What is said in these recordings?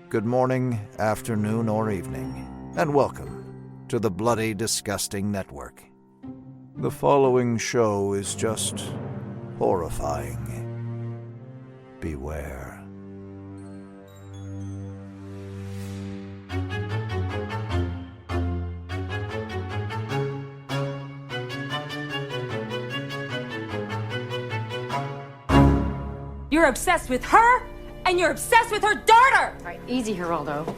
good morning, afternoon, or evening, and welcome to the Bloody Disgusting Network. The following show is just horrifying. Beware. You're obsessed with her, and you're obsessed with her daughter! All right, easy, Geraldo.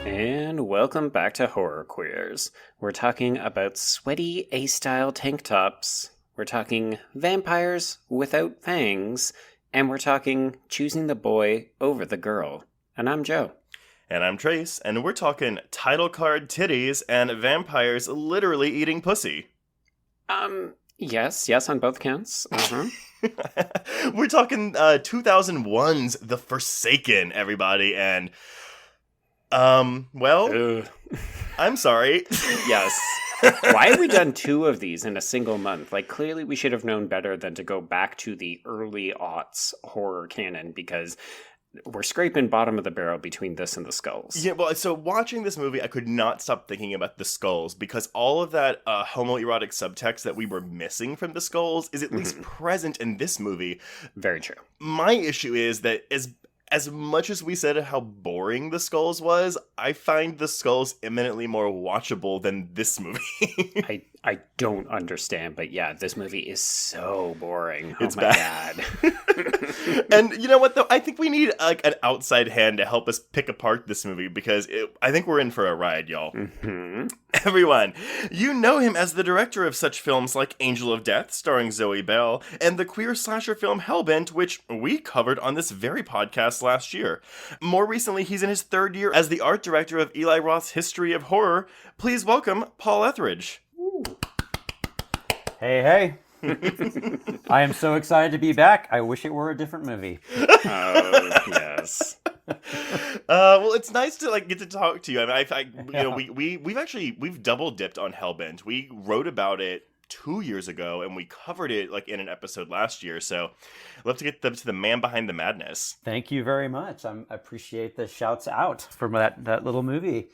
And welcome back to Horror Queers. We're talking about sweaty A-style tank tops. We're talking vampires without fangs. And we're talking choosing the boy over the girl. And I'm Joe. And I'm Trace, and we're talking title card titties and vampires literally eating pussy. Yes, on both counts. We're talking 2001's The Forsaken, everybody, and, well, I'm sorry. Yes. Why have we done two of these in a single month? Like, clearly we should have known better than to go back to the early aughts horror canon, because we're scraping bottom of the barrel between this and the skulls. Yeah, well, so watching this movie, I could not stop thinking about the skulls, because all of that homoerotic subtext that we were missing from the skulls is at least present in this movie. Very true. My issue is that as much as we said how boring the skulls was, I find the skulls eminently more watchable than this movie. I don't understand, but yeah, this movie is so boring. It's oh my bad. God. And you know what, though? I think we need like an outside hand to help us pick apart this movie, because I think we're in for a ride, y'all. Mm-hmm. Everyone, you know him as the director of such films like Angel of Death, starring Zoe Bell, and the queer slasher film Hellbent, which we covered on this very podcast last year. More recently, he's in his third year as the art director of Eli Roth's History of Horror. Please welcome Paul Etheredge. Hey. I am so excited to be back. I wish it were a different movie. Oh, yes. Well, it's nice to get to talk to you. I mean, we've double dipped on Hellbent. We wrote about it 2 years ago, and we covered it in an episode last year. So, I'd love to get to the man behind the madness. Thank you very much. I appreciate the shouts out from that little movie.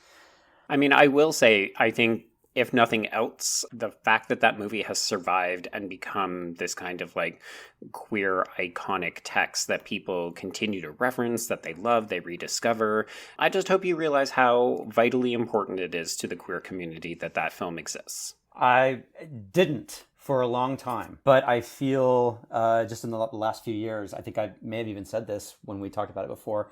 I mean, I will say, I think, if nothing else, the fact that movie has survived and become this kind of queer iconic text that people continue to reference, that they love, they rediscover. I just hope you realize how vitally important it is to the queer community that film exists. I didn't for a long time, but I feel just in the last few years, I think I may have even said this when we talked about it before,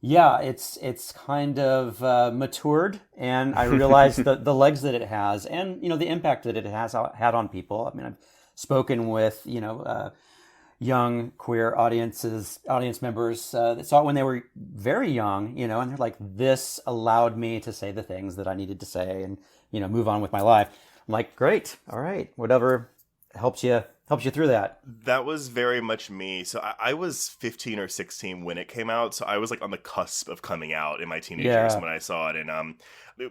yeah, it's kind of matured, and I realize the legs that it has, and the impact that it has had on people. I mean, I've spoken with young queer audience members that saw it when they were very young, and they're like, "This allowed me to say the things that I needed to say, and move on with my life." I'm like, "Great, all right, whatever helps you through that." That was very much me. So I was 15 or 16 when it came out. So I was on the cusp of coming out in my teenage years when I saw it. And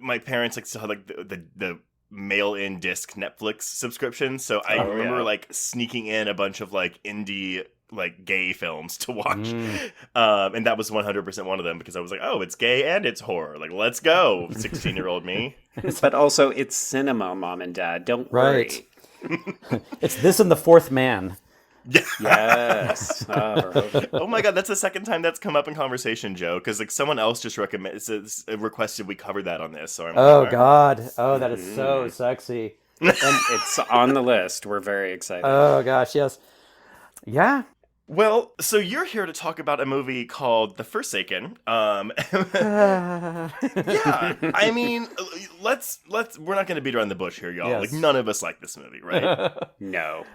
my parents still had the mail-in disc Netflix subscription. So I remember sneaking in a bunch of indie gay films to watch. And that was 100% one of them, because I was like, oh, it's gay and it's horror. Let's go, 16-year-old me. But also, it's cinema, Mom and Dad. Don't worry. Right. It's this and The Fourth Man. Yes. Oh my God, that's the second time that's come up in conversation, Joe, because someone else just requested we cover that on this. So God. Oh, that is so sexy. And it's on the list. We're very excited. Oh gosh, yes. Yeah. Well, so you're here to talk about a movie called The Forsaken. Yeah, I mean, let's we're not going to beat around the bush here, y'all. Yes. None of us like this movie, right? No.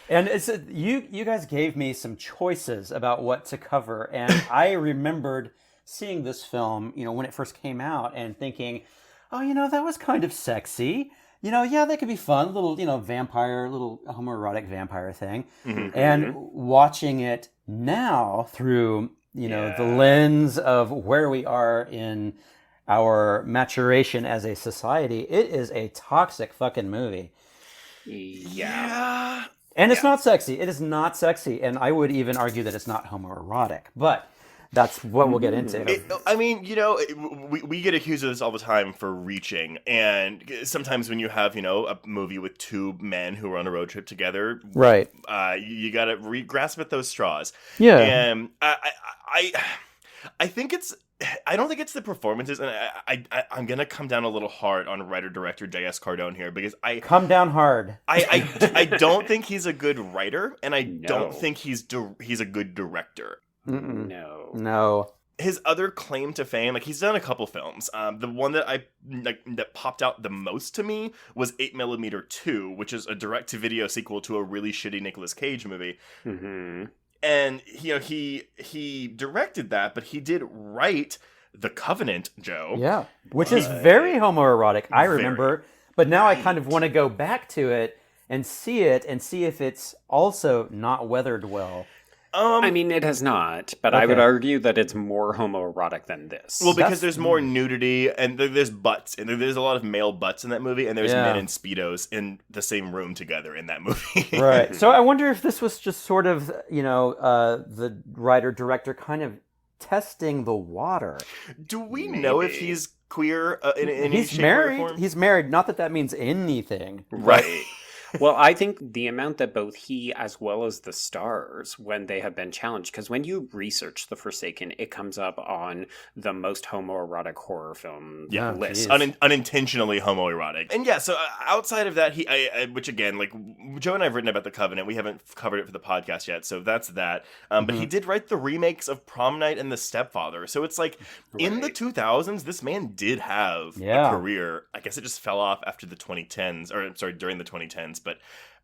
And it's you guys gave me some choices about what to cover, and I remembered seeing this film, when it first came out, and thinking, oh, that was kind of sexy. That could be fun. Little, vampire, little homoerotic vampire thing. Mm-hmm. And watching it now through, the lens of where we are in our maturation as a society, it is a toxic fucking movie. Yeah. And it's not sexy. It is not sexy. And I would even argue that it's not homoerotic. But that's what we'll get into. We get accused of this all the time for reaching. And sometimes when you have, a movie with two men who are on a road trip together, right? You got to grasp at those straws. Yeah. And I think I don't think it's the performances, and I'm gonna come down a little hard on writer-director J.S. Cardone here because come down hard. I don't think he's a good writer, and I don't think he's a good director. No. His other claim to fame, like he's done a couple films. The one that that popped out the most to me was 8mm 2, which is a direct-to-video sequel to a really shitty Nicolas Cage movie. Mm-hmm. And he directed that, but he did write The Covenant, Joe. Yeah, which is very homoerotic. I remember, but now I kind of want to go back to it and see if it's also not weathered well. I mean, it has not, but I would argue that it's more homoerotic than this. Well, because there's more nudity, and there's butts, and there's a lot of male butts in that movie, and there's men in Speedos in the same room together in that movie. Right. So I wonder if this was just sort of, the writer-director kind of testing the water. Do we know if he's queer in any He's shape married. or form? He's married. Not that means anything. Right. Well, I think the amount that both he as well as the stars, when they have been challenged, because when you research The Forsaken, it comes up on the most homoerotic horror film list. Unintentionally homoerotic. And so outside of that, which again, like Joe and I have written about The Covenant. We haven't covered it for the podcast yet, so that's that. But he did write the remakes of Prom Night and The Stepfather. So it's like, in the 2000s, this man did have a career. I guess it just fell off after the 2010s, during the 2010s. But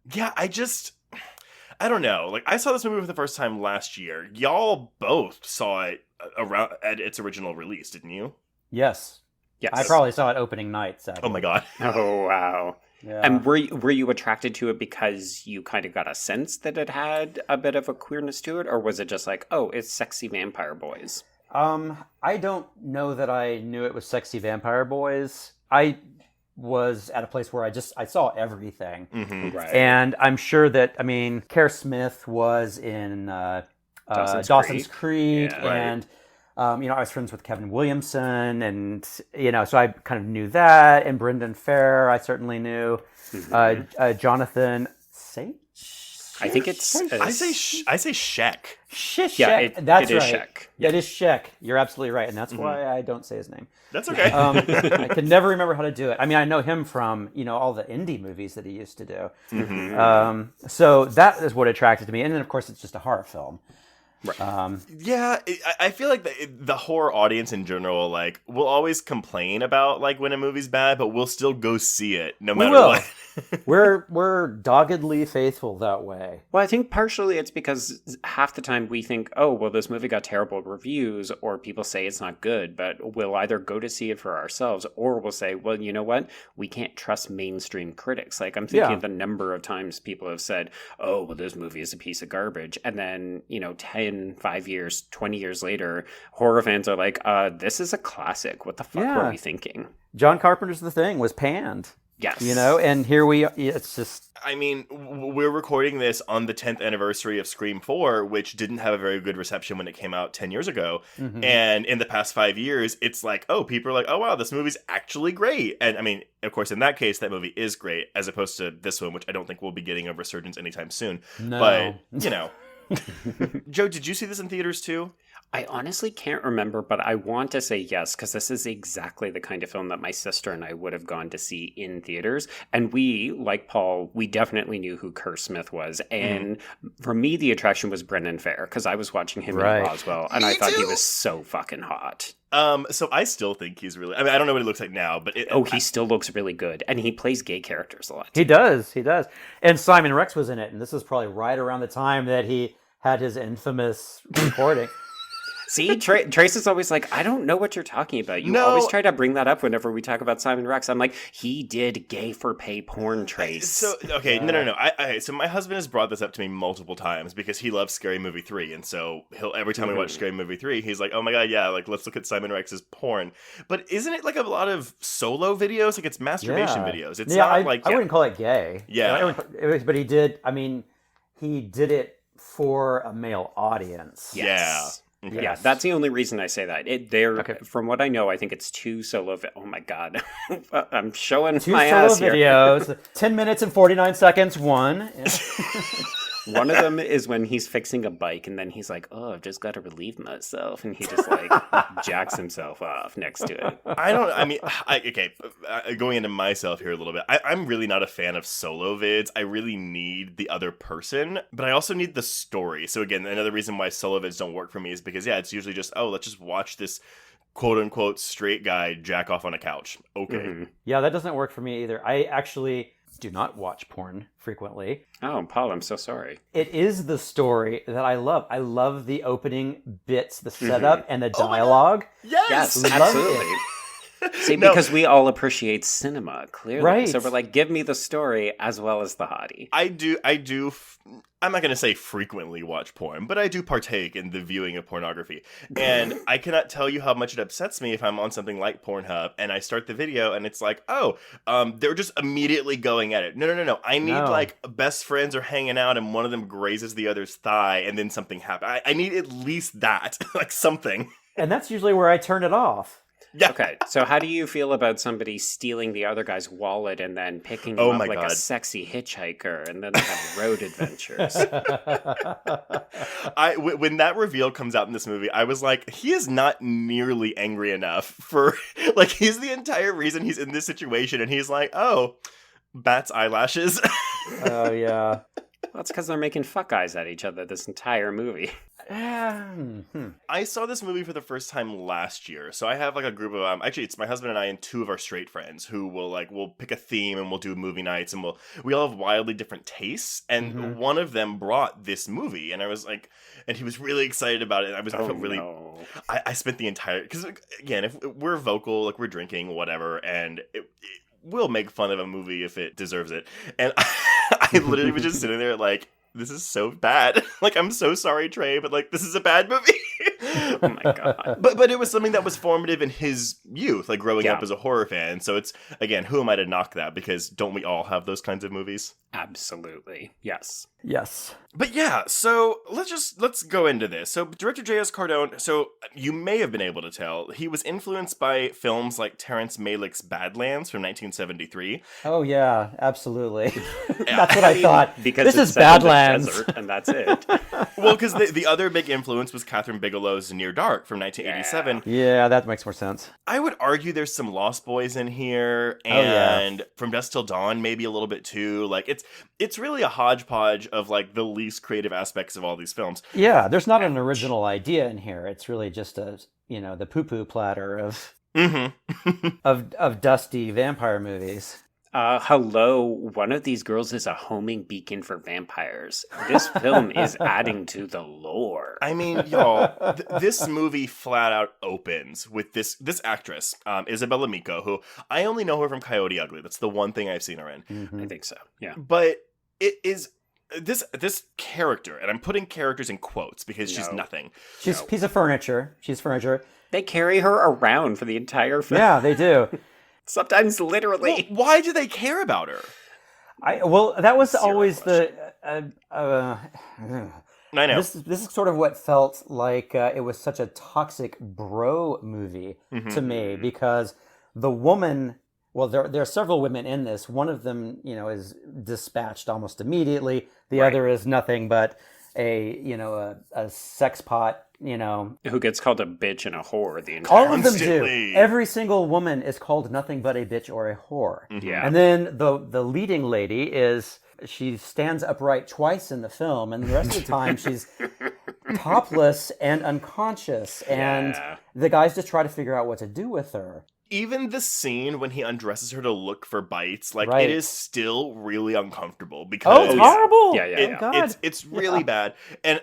I don't know. Like, I saw this movie for the first time last year. Y'all both saw it around at its original release, didn't you? Yes. I probably saw it opening night. Sadly. Oh my god. Oh wow. Yeah. And were you attracted to it because you kind of got a sense that it had a bit of a queerness to it, or was it just like, oh, it's sexy vampire boys? I don't know that I knew it was sexy vampire boys. I was at a place where I saw everything. Mm-hmm. Right. And I'm sure that, Kerr Smith was in Dawson's Creek yeah, and, I was friends with Kevin Williamson and, so I kind of knew that. And Brendan Farr, I certainly knew. Mm-hmm. Jonathan Schaech? I think it's... I say Schaech. Schaech. Yeah, that's it is right. Schaech. Yeah, it is Schaech. You're absolutely right. And that's why I don't say his name. That's okay. I can never remember how to do it. I know him from, all the indie movies that he used to do. Mm-hmm. So that is what attracted to me. And then, of course, it's just a horror film. Right. I feel like the horror audience in general, like, will always complain about, like, when a movie's bad, but we'll still go see it no matter what. We're doggedly faithful that way. Well, I think partially it's because half the time we think, oh, well, this movie got terrible reviews, or people say it's not good, but we'll either go to see it for ourselves, or we'll say, well, you know what? We can't trust mainstream critics. Like, I'm thinking of the number of times people have said, oh, well, this movie is a piece of garbage. And then, 5 years, 20 years later, horror fans are like, this is a classic. What the fuck were we thinking? John Carpenter's The Thing was panned. Yes. And here we are. It's just... we're recording this on the 10th anniversary of Scream 4, which didn't have a very good reception when it came out 10 years ago. Mm-hmm. And in the past 5 years, it's like, oh, people are like, oh, wow, this movie's actually great. And of course, in that case, that movie is great, as opposed to this one, which I don't think we'll be getting a resurgence anytime soon. No. But, Joe, did you see this in theaters too? I honestly can't remember, but I want to say yes, because this is exactly the kind of film that my sister and I would have gone to see in theaters. And we, like Paul, we definitely knew who Kerr Smith was. And for me, the attraction was Brendan Farr, because I was watching him in Roswell, and I thought he was so fucking hot. So I still think he's really... I don't know what he looks like now, but... he still looks really good. And he plays gay characters a lot. He does. And Simon Rex was in it, and this is probably right around the time that he had his infamous recording. See, Trace is always like, I don't know what you're talking about. You always try to bring that up whenever we talk about Simon Rex. I'm like, he did gay for pay porn, Trace. So, okay, no. So my husband has brought this up to me multiple times because he loves Scary Movie 3. And so every time we watch Scary Movie 3, he's like, oh my God, yeah, like, let's look at Simon Rex's porn. But isn't it like a lot of solo videos? Like, it's masturbation videos. It's not like... I wouldn't call it gay. Yeah. But he did it for a male audience. Yes. Yeah. Okay. Yeah, that's the only reason I say that. From what I know, I think it's 2 solo. Oh my God, I'm showing 2 my solo ass here. videos, 10 minutes and 49 seconds. One. One of them is when he's fixing a bike, and then he's like, "Oh, I've just got to relieve myself," and he just like jacks himself off next to it. Going into myself here a little bit. I'm really not a fan of solo vids. I really need the other person, but I also need the story. So again, another reason why solo vids don't work for me is because it's usually just, let's just watch this quote unquote straight guy jack off on a couch. Okay. Mm-hmm. Yeah, that doesn't work for me either. I actually do not watch porn frequently. Oh, Paul, I'm so sorry. It is the story that I love. I love the opening bits, the setup, and the dialogue. Yes, absolutely. See, because we all appreciate cinema, clearly. Right. So we're like, give me the story as well as the hottie. I do. I'm not going to say frequently watch porn, but I do partake in the viewing of pornography. And I cannot tell you how much it upsets me if I'm on something like Pornhub and I start the video and it's like, they're just immediately going at it. No. I need like best friends are hanging out and one of them grazes the other's thigh and then something happens. I need at least that, like something. And that's usually where I turn it off. Yeah. Okay, so how do you feel about somebody stealing the other guy's wallet and then picking him up like a sexy hitchhiker, and then they have road adventures? When that reveal comes out in this movie, I was like, he is not nearly angry enough for, like, he's the entire reason he's in this situation, and he's like, oh, bat's eyelashes. Oh, yeah. Well, it's because they're making fuck eyes at each other this entire movie. I saw this movie for the first time last year, so I have like a group of actually it's my husband and I and 2 of our straight friends who we'll pick a theme and we'll do movie nights, and we all have wildly different tastes, and one of them brought this movie, and I was like, and he was really excited about it, and I felt really I spent the entire, because again, if we're vocal, like we're drinking whatever, and we'll make fun of a movie if it deserves it, and I literally was just sitting there like, this is so bad. Like, I'm so sorry, Trey, but like, this is a bad movie. Oh my God. But it was something that was formative in his youth, like growing up as a horror fan. So it's, again, who am I to knock that? Because don't we all have those kinds of movies? Absolutely. Yes. Yes. But yeah, so let's go into this. So director J.S. Cardone, so you may have been able to tell, he was influenced by films like Terrence Malick's Badlands from 1973. Oh yeah, absolutely. That's what I thought. Because this it's is set in the Badlands. desert, and that's it. Well, because the other big influence was Catherine Bigelow's Near Dark from 1987. Yeah, that makes more sense. I would argue there's some Lost Boys in here, and From Dusk Till Dawn maybe a little bit too. Like, it's really a hodgepodge of like the least creative aspects of all these films. Yeah, there's not an original idea in here. It's really just the poo-poo platter of of dusty vampire movies. Hello, one of these girls is a homing beacon for vampires. This film is adding to the lore. I mean, y'all, this movie flat out opens with this actress, Izabella Miko, who I only know her from Coyote Ugly. That's the one thing I've seen her in. I think so, yeah. But it is this character, and I'm putting characters in quotes because she's nothing. She's a piece of furniture. She's furniture. They carry her around for the entire film. Yeah, they do. Sometimes literally. Well, why do they care about her? That was always question. I know. This is sort of what felt like it was such a toxic bro movie to me, because the woman. Well, there are several women in this. One of them, is dispatched almost immediately. The other is nothing but a sex pot. Who gets called a bitch and a whore the entire All of them do. Every single woman is called nothing but a bitch or a whore. Yeah. And then the leading lady she stands upright twice in the film, and the rest of the time she's topless and unconscious, and the guys just try to figure out what to do with her. Even the scene when he undresses her to look for bites, like it is still really uncomfortable because it's horrible. It's really bad. And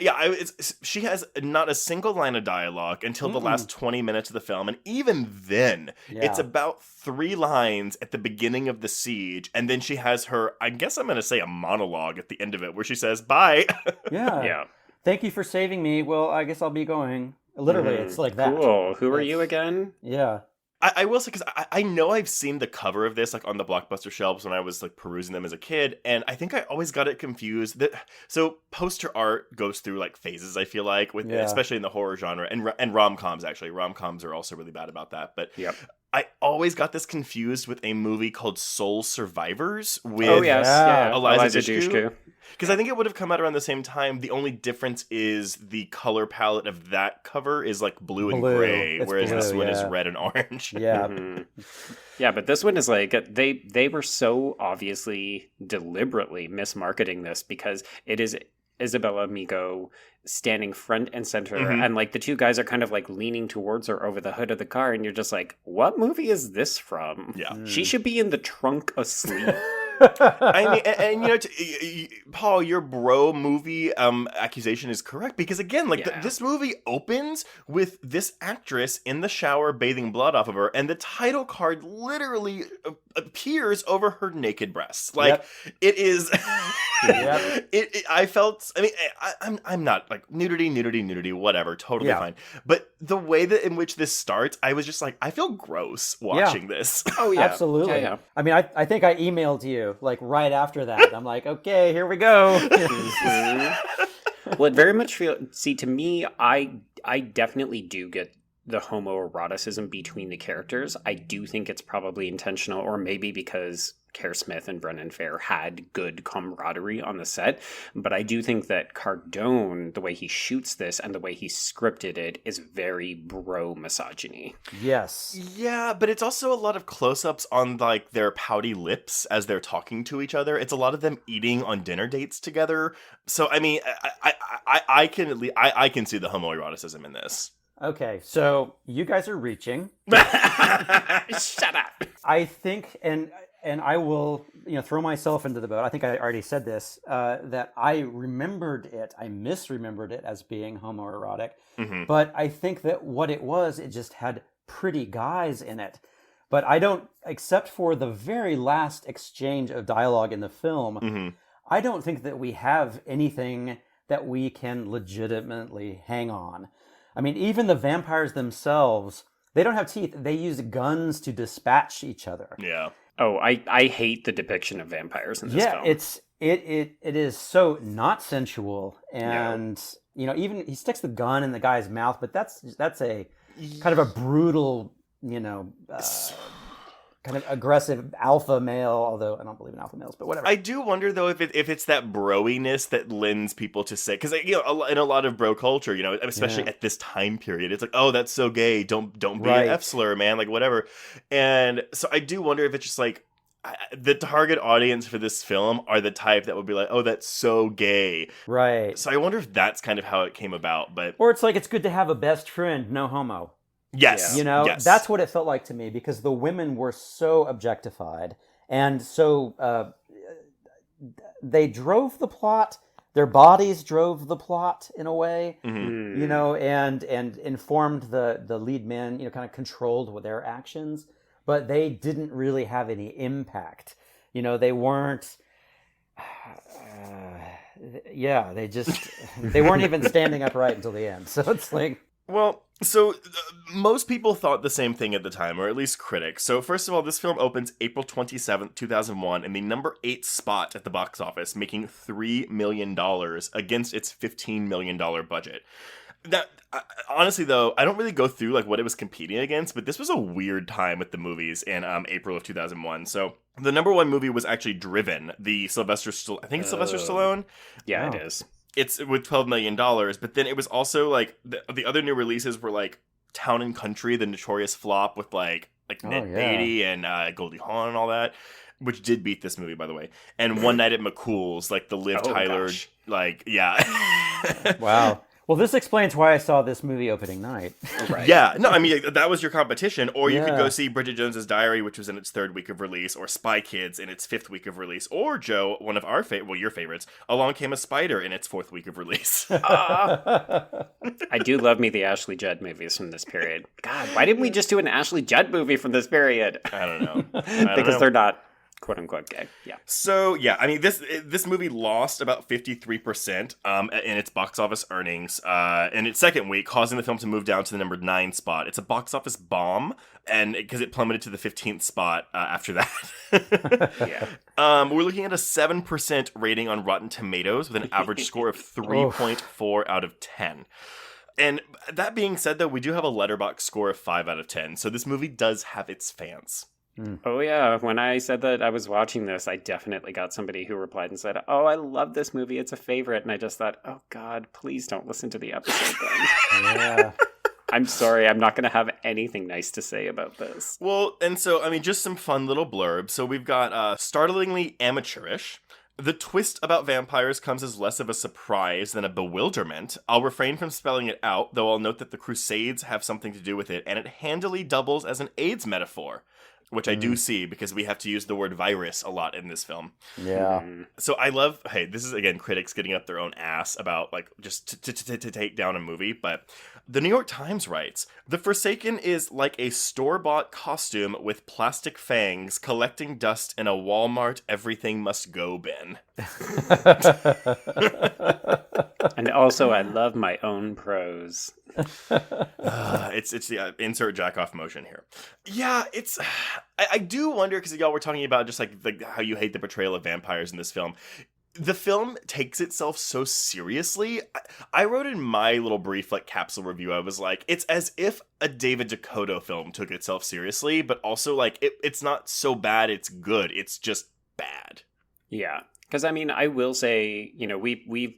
she has not a single line of dialogue until the last 20 minutes of the film, and even then, it's about 3 lines at the beginning of the siege, and then she has her, I guess I'm going to say, a monologue at the end of it where she says bye. Yeah. Thank you for saving me. Well, I guess I'll be going. Literally, it's like that. Cool. Who are you again? Yeah. I will say, because I know I've seen the cover of this like on the Blockbuster shelves when I was like perusing them as a kid, and I think I always got it confused. So poster art goes through like phases, I feel like, with especially in the horror genre, and rom-coms actually. Rom-coms are also really bad about that. But I always got this confused with a movie called Soul Survivors with Eliza Dushku. Because I think it would have come out around the same time. The only difference is the color palette of that cover is like blue and gray, whereas this one is red and orange. Yeah. Yeah, but this one is like, they were so obviously deliberately mismarketing this because it is Izabella Miko standing front and center, and like the 2 guys are kind of like leaning towards her over the hood of the car, and you're just like, what movie is this from? Yeah. She should be in the trunk asleep. I mean, and you know, Paul, your bro movie accusation is correct because again, like this movie opens with this actress in the shower bathing blood off of her, and the title card literally appears over her naked breasts. Like it is. I felt. I mean, I'm not like nudity, whatever, totally fine. But the way that in which this starts, I was just like, I feel gross watching this. Oh yeah, absolutely. Yeah. I mean, I think I emailed you like right after that. I'm like, okay, here we go. Well, it very much to me, I definitely do get the homoeroticism between the characters. I do think it's probably intentional, or maybe because Kerr Smith and Brennan Fair had good camaraderie on the set. But I do think that Cardone, the way he shoots this and the way he scripted it, is very bro misogyny. Yes. Yeah, but it's also a lot of close-ups on like their pouty lips as they're talking to each other. It's a lot of them eating on dinner dates together. So I mean, I can see the homoeroticism in this. Okay, so you guys are reaching. Shut up. I think, and I will, throw myself into the boat. I think I already said this, that I misremembered it as being homoerotic. But I think that what it was, it just had pretty guys in it. But I don't, except for the very last exchange of dialogue in the film, I don't think that we have anything that we can legitimately hang on. I mean, even the vampires themselves, they don't have teeth. They use guns to dispatch each other. Yeah. Oh, I hate the depiction of vampires in this film. Yeah, it is so not sensual, and even he sticks the gun in the guy's mouth, but that's a kind of a brutal, kind of aggressive alpha male, although I don't believe in alpha males, but whatever. I do wonder, though, if it's that broiness that lends people to say, because in a lot of bro culture, especially at this time period, it's like, oh, that's so gay, don't be an F-slur, man, like whatever. And so I do wonder if it's just like, the target audience for this film are the type that would be like, oh, that's so gay. Right. So I wonder if that's kind of how it came about. Or it's like, it's good to have a best friend, no homo. Yes. Yes. That's what it felt like to me, because the women were so objectified, and so they drove the plot. Their bodies drove the plot in a way, and informed the lead men, kind of controlled with their actions, but they didn't really have any impact. They weren't. They weren't even standing upright until the end. So it's like. Well, so most people thought the same thing at the time, or at least critics. So first of all, this film opens April 27th, 2001, in the number 8 spot at the box office, making $3 million against its $15 million budget. That, honestly, though, I don't really go through like what it was competing against, but this was a weird time with the movies in April of 2001. So the number 1 movie was actually Driven, the Sylvester Stallone. Yeah, it is. It's with $12 million, but then it was also like the other new releases were like Town and Country, the notorious flop with like Ned Beatty and Goldie Hawn and all that, which did beat this movie, by the way. And One Night at McCool's, like the Liv Tyler, gosh. like, yeah. Wow. Well, this explains why I saw this movie opening night. Right. Yeah, no, I mean, that was your competition. Or you could Yeah. go see Bridget Jones's Diary, which was in its 3rd week of release, or Spy Kids in its 5th week of release, or, Joe, one of our your favorites, Along Came a Spider in its 4th week of release. I do love me the Ashley Judd movies from this period. God, why didn't we just do an Ashley Judd movie from this period? I don't know. Because they're not quote unquote gay. Yeah. So yeah, I mean this movie lost about 53% in its box office earnings in its 2nd week, causing the film to move down to the number 9 spot. It's a box office bomb, and because it plummeted to the 15th spot after that. Yeah. We're looking at a 7% rating on Rotten Tomatoes with an average score of 3.4 out of 10. And that being said, though, we do have a Letterboxd score of 5 out of 10. So this movie does have its fans. Oh, yeah. When I said that I was watching this, I definitely got somebody who replied and said, oh, I love this movie. It's a favorite. And I just thought, oh, God, please don't listen to the episode then. Yeah. I'm sorry. I'm not going to have anything nice to say about this. Well, and so, I mean, just some fun little blurbs. So we've got startlingly amateurish. The twist about vampires comes as less of a surprise than a bewilderment. I'll refrain from spelling it out, though I'll note that the Crusades have something to do with it, and it handily doubles as an AIDS metaphor. Which I do see, because we have to use the word virus a lot in this film. Yeah. So I love, hey, this is, again, critics getting up their own ass about, like, just to take down a movie. But the New York Times writes, The Forsaken is like a store-bought costume with plastic fangs collecting dust in a Walmart everything must go bin. And also, I love my own prose. It's the insert jack off motion here. Yeah, it's I do wonder, because y'all were talking about just like how you hate the portrayal of vampires in this film. The film takes itself so seriously. I wrote in my little brief like capsule review, I was like, it's as if a David Dakota film took itself seriously, but also like it's not so bad it's good. It's just bad. Yeah, because I mean, I will say, you know, we've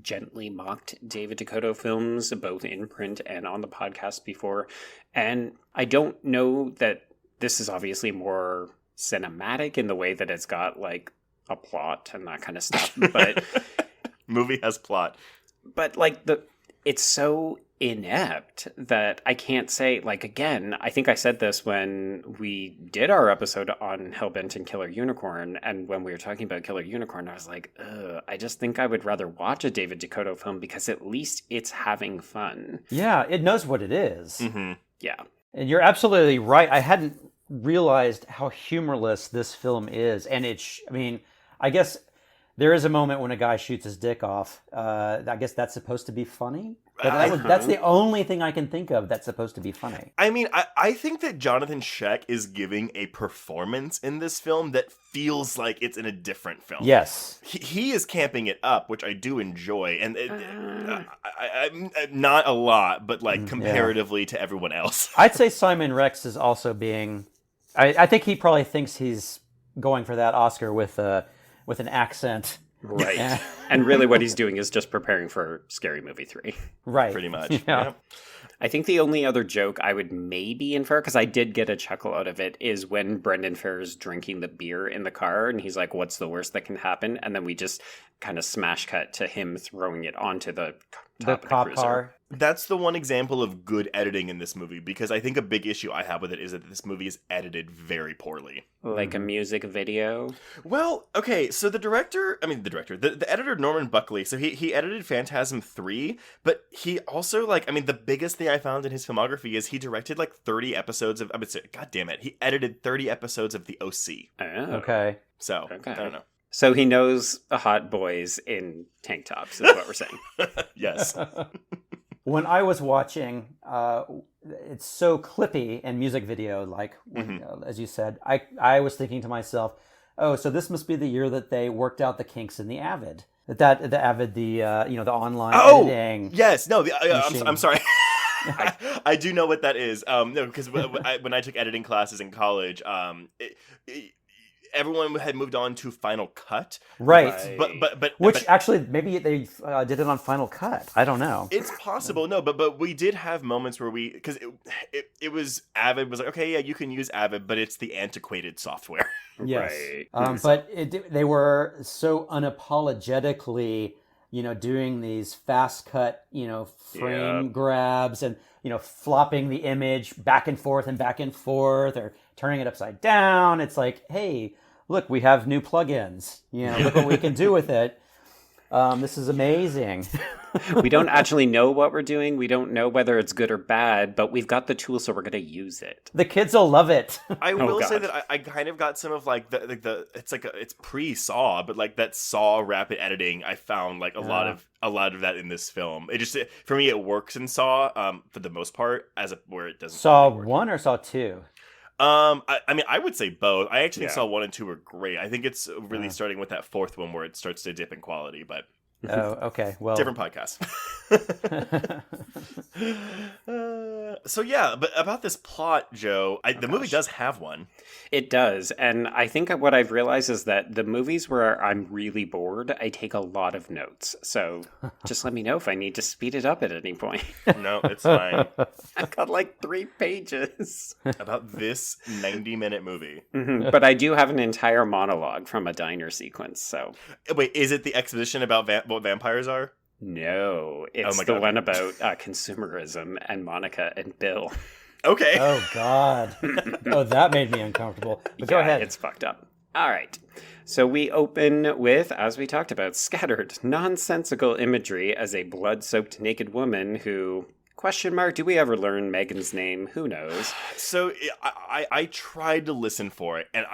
gently mocked David Dakota films, both in print and on the podcast before. And I don't know that this is obviously more cinematic in the way that it's got like a plot and that kind of stuff. But movie has plot. But like it's so inept that I can't say, like, again, I think I said this when we did our episode on Hellbent and Killer Unicorn, and when we were talking about Killer Unicorn, I was like, I just think I would rather watch a David Dakota film because at least it's having fun. Yeah, it knows what it is. Mm-hmm. Yeah. And you're absolutely right. I hadn't realized how humorless this film is. And I mean, I guess there is a moment when a guy shoots his dick off. I guess that's supposed to be funny. But that's the only thing I can think of that's supposed to be funny. I mean, I think that Johnathon Schaech is giving a performance in this film that feels like it's in a different film. Yes. He is camping it up, which I do enjoy. And I'm not a lot, but like comparatively to everyone else. I'd say Simon Rex is also being... I think he probably thinks he's going for that Oscar with an accent. Right. And really what he's doing is just preparing for Scary Movie 3. Right. Pretty much. Yeah. I think the only other joke I would maybe infer, because I did get a chuckle out of it, is when Brendan Fraser's drinking the beer in the car and he's like, what's the worst that can happen? And then we just kind of smash cut to him throwing it onto the top of the cop cruiser. car. That's the one example of good editing in this movie, because I think a big issue I have with it is that this movie is edited very poorly. Like a music video. Well, okay, so the editor, Norman Buckley, so he edited Phantasm 3, but he also, like, I mean, the biggest thing I found in his filmography is he directed, like, 30 episodes of, God damn it, he edited 30 episodes of The OC. Oh. Okay. So, Okay. I don't know. So he knows the hot boys in tank tops, is what we're saying. Yes. When I was watching, it's so clippy and music video, like, as you said, I was thinking to myself, oh, so this must be the year that they worked out the kinks in the Avid. The online editing. Yes. No, I'm sorry. I do know what that is. No, because when I took editing classes in college, everyone had moved on to Final Cut, right? But actually maybe they did it on Final Cut. I don't know. It's possible. No, but we did have moments where because it was Avid was like, okay, yeah, you can use Avid, but it's the antiquated software. Yes. Right. But they were so unapologetically doing these fast cut, frame grabs and, flopping the image back and forth or turning it upside down. It's like, hey, look, we have new plugins. Look what we can do with it. This is amazing. We don't actually know what we're doing. We don't know whether it's good or bad, but we've got the tool, so we're going to use it. The kids will love it. I will say that I kind of got some of like it's pre-Saw, but like that Saw rapid editing. I found like a lot of that in this film. For me, it works in Saw for the most part, where it doesn't. Saw really work. 1 or Saw 2? I mean, I would say both. I actually think Saw 1 and 2 are great. I think it's really starting with that fourth one where it starts to dip in quality, but. Oh, okay. Well, different podcast. So yeah, but about this plot, Joe, the movie does have one. It does, and I think what I've realized is that the movies where I'm really bored, I take a lot of notes. So just let me know if I need to speed it up at any point. No, it's fine. I've got like 3 pages about this 90-minute movie. Mm-hmm. But I do have an entire monologue from a diner sequence. So wait, is it the exposition about what vampires are? No, it's the one about consumerism and Monica and Bill. Okay. Oh, God. Oh, that made me uncomfortable. But go ahead. It's fucked up. All right. So we open with, as we talked about, scattered, nonsensical imagery as a blood-soaked naked woman who... do we ever learn Megan's name? Who knows? So I tried to listen for it, and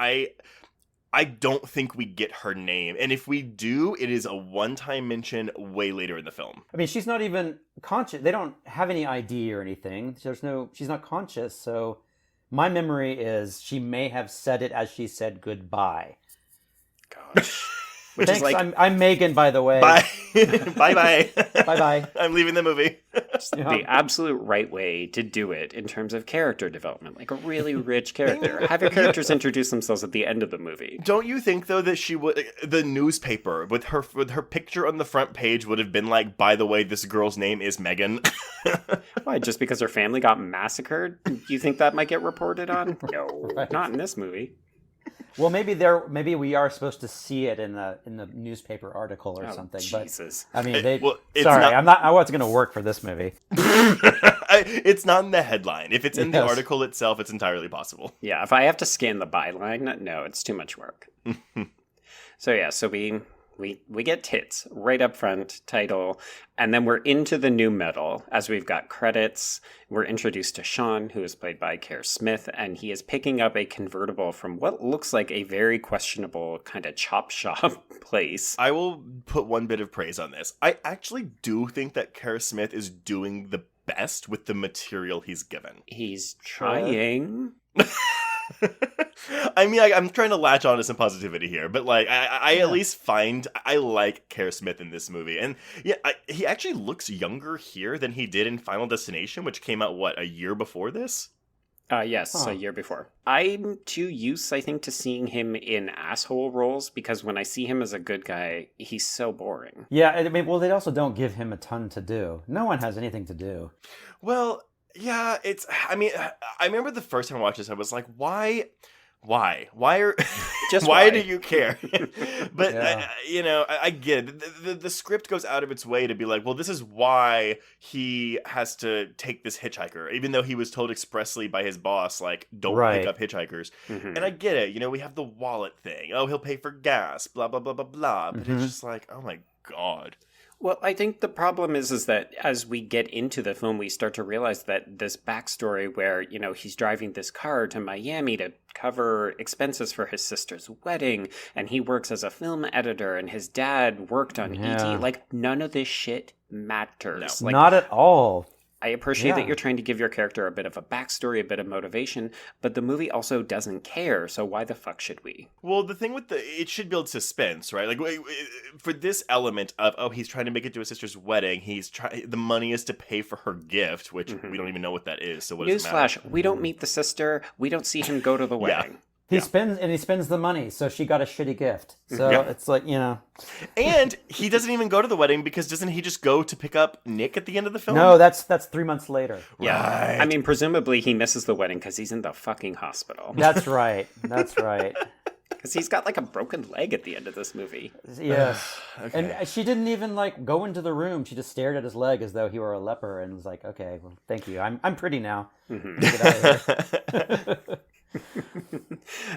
I don't think we get her name. And if we do, it is a one-time mention way later in the film. I mean, she's not even conscious. They don't have any ID or anything. She's not conscious. So my memory is she may have said it as she said goodbye. Gosh. Which Thanks, is like... I'm Megan, by the way. Bye. Bye-bye. Bye-bye. I'm leaving the movie. The absolute right way to do it in terms of character development. Like a really rich character. Have your characters introduce themselves at the end of the movie. Don't you think, though, that the newspaper with her picture on the front page would have been like, by the way, this girl's name is Megan? Why, just because her family got massacred? You think that might get reported on? No, not in this movie. Well, maybe we are supposed to see it in the newspaper article or something. Jesus. But I mean, I wasn't going to work for this movie. It's not in the headline. If it's in the article itself, it's entirely possible. Yeah, if I have to scan the byline, no, it's too much work. So we get tits right up front, title, and then we're into the new metal as we've got credits. We're introduced to Sean, who is played by Kerr Smith, and he is picking up a convertible from what looks like a very questionable kind of chop shop place. I will put one bit of praise on this. I actually do think that Kerr Smith is doing the best with the material he's given. He's trying. I mean, I'm trying to latch on to some positivity here, but like, I at least find I like Kerr Smith in this movie, and yeah, he actually looks younger here than he did in Final Destination, which came out a year before this. Yes, a year before. I'm too used, I think, to seeing him in asshole roles because when I see him as a good guy, he's so boring. Yeah, I mean, well, they also don't give him a ton to do. No one has anything to do. Well. Yeah, I mean, I remember the first time I watched this, I was like, why are, just why do you care? But, yeah. I get it. The script goes out of its way to be like, well, this is why he has to take this hitchhiker, even though he was told expressly by his boss, like, don't pick up hitchhikers. Mm-hmm. And I get it. We have the wallet thing. Oh, he'll pay for gas, blah, blah, blah, blah, blah. But it's just like, oh my God. Well, I think the problem is that as we get into the film, we start to realize that this backstory where, he's driving this car to Miami to cover expenses for his sister's wedding, and he works as a film editor, and his dad worked on E.T. Like, none of this shit matters. No, not at all. I appreciate that you're trying to give your character a bit of a backstory, a bit of motivation, but the movie also doesn't care, so why the fuck should we? Well, the thing with it should build suspense, right? Like, for this element of, he's trying to make it to his sister's wedding, the money is to pay for her gift, which we don't even know what that is, so what does it matter? Newsflash, we don't meet the sister, we don't see him go to the wedding. He spends the money, so she got a shitty gift. So it's like, And he doesn't even go to the wedding because doesn't he just go to pick up Nick at the end of the film? No, that's 3 months later. Yeah. Right. I mean, presumably he misses the wedding because he's in the fucking hospital. That's right. Because he's got like a broken leg at the end of this movie. Yes. Okay. And she didn't even like go into the room. She just stared at his leg as though he were a leper and was like, okay, well, thank you. I'm pretty now. Get out of here.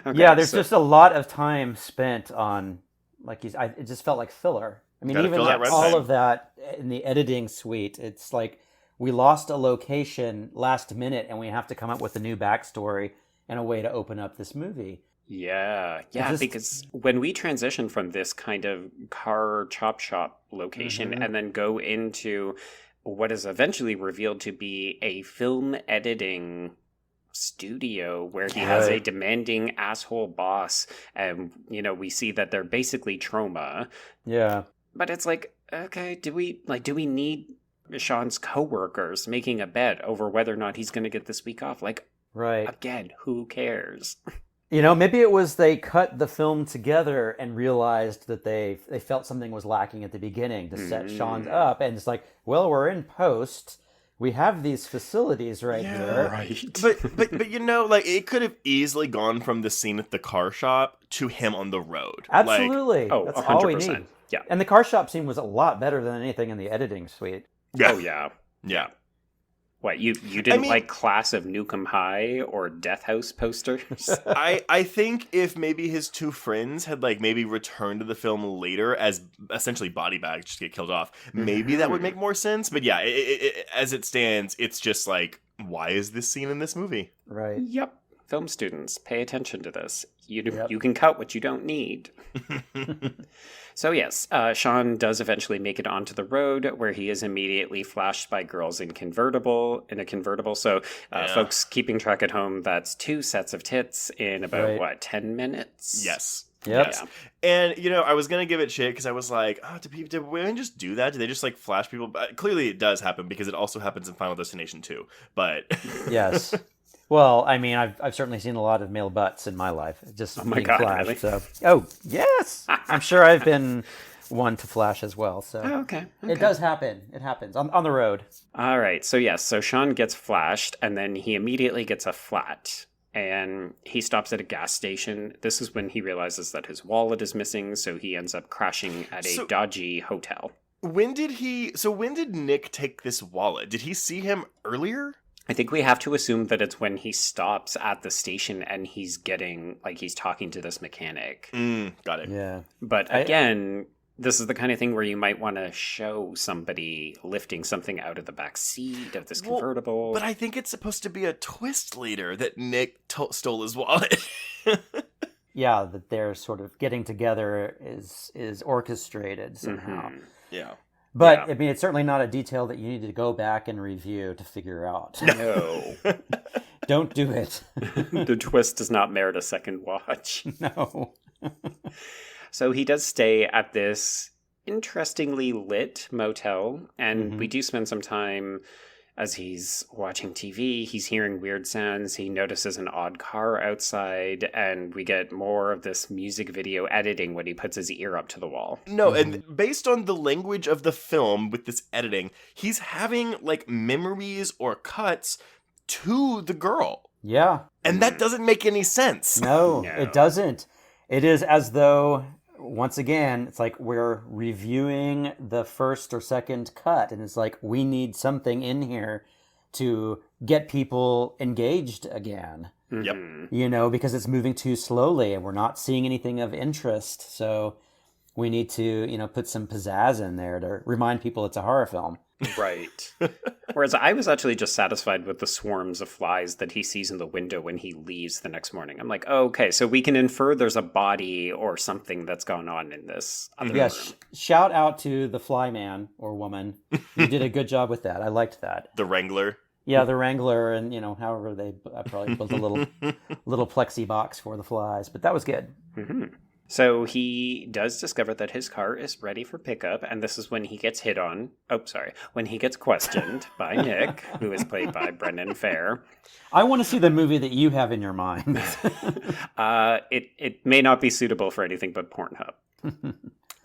Okay, Yeah, there's so- just a lot of time spent on, like, it just felt like filler. I mean, Gotta even fill that like, runtime. all of that in the editing suite, it's like we lost a location last minute and we have to come up with a new backstory and a way to open up this movie. Yeah, just- because when we transition from this kind of car chop shop location and then go into what is eventually revealed to be a film editing studio where he has a Right. demanding asshole boss, and we see that they're basically trauma. Yeah. But it's like, okay, do we need Sean's coworkers making a bet over whether or not he's going to get this week off? Like, Right. again, who cares? Maybe it was they cut the film together and realized that they felt something was lacking at the beginning to set Sean up, and it's like, well, we're in post. We have these facilities right here. Right. But like it could have easily gone from the scene at the car shop to him on the road. Like, Absolutely. Oh, That's all we 100%. need. Yeah. And the car shop scene was a lot better than anything in the editing suite. yeah. Oh, yeah. Yeah. What, you didn't mean- like Class of Nukem High or Death House posters? I think if maybe his two friends had like maybe returned to the film later as essentially body bags just get killed off, maybe that would make more sense. But yeah, as it stands, it's just like, why is this scene in this movie? Right. Yep. Film students, pay attention to this. Yep. You can cut what you don't need. So yes, Sean does eventually make it onto the road, where he is immediately flashed by girls in a convertible. So folks keeping track at home, that's 2 sets of tits in about, Right. 10 minutes? Yes. Yep. Yes. And, I was going to give it shit because I was like, did women just do that? Do they just like flash people? Clearly it does happen because it also happens in Final Destination 2. But Yes. Well, I mean, I've certainly seen a lot of male butts in my life, just my being God, flashed. really? So, oh yes, I'm sure I've been one to flash as well. So Oh, okay. it does happen. It happens on the road. All right. So yes, so Sean gets flashed, and then he immediately gets a flat. And he stops at a gas station. This is when he realizes that his wallet is missing, so he ends up crashing at a dodgy hotel. when did Nick take this wallet? Did he see him earlier? I think we have to assume that it's when he stops at the station and he's talking to this mechanic. Got it. Yeah. But again, this is the kind of thing where you might want to show somebody lifting something out of the back seat of this convertible. But I think it's supposed to be a twist later that Nick stole his wallet. Yeah, that they're sort of getting together is orchestrated somehow. Yeah. But Yeah. I mean, it's certainly not a detail that you need to go back and review to figure out. No. Don't do it. The twist does not merit a second watch. No. So he does stay at this interestingly lit motel, and we do spend some time as he's watching TV. He's hearing weird sounds. He notices an odd car outside, and we get more of this music video editing when he puts his ear up to the wall. No, and based on the language of the film with this editing, he's having like memories or cuts to the girl. Yeah. And that doesn't make any sense. No, No. it doesn't. It is as though, once again, it's like we're reviewing the first or second cut, and it's like we need something in here to get people engaged again. Yep. Because it's moving too slowly and we're not seeing anything of interest. So we need to, put some pizzazz in there to remind people it's a horror film. Right. Whereas I was actually just satisfied with the swarms of flies that he sees in the window when he leaves the next morning. I'm like, oh, okay, so we can infer there's a body or something that's gone on in this other room. Yes. Shout out to the fly man or woman. You did a good job with that. I liked that. The Wrangler. Yeah, the Wrangler, and however they probably built a little plexi box for the flies, but that was good. So he does discover that his car is ready for pickup, and this is when he gets when he gets questioned by Nick, who is played by Brendan Fair. I want to see the movie that you have in your mind. It may not be suitable for anything but Pornhub.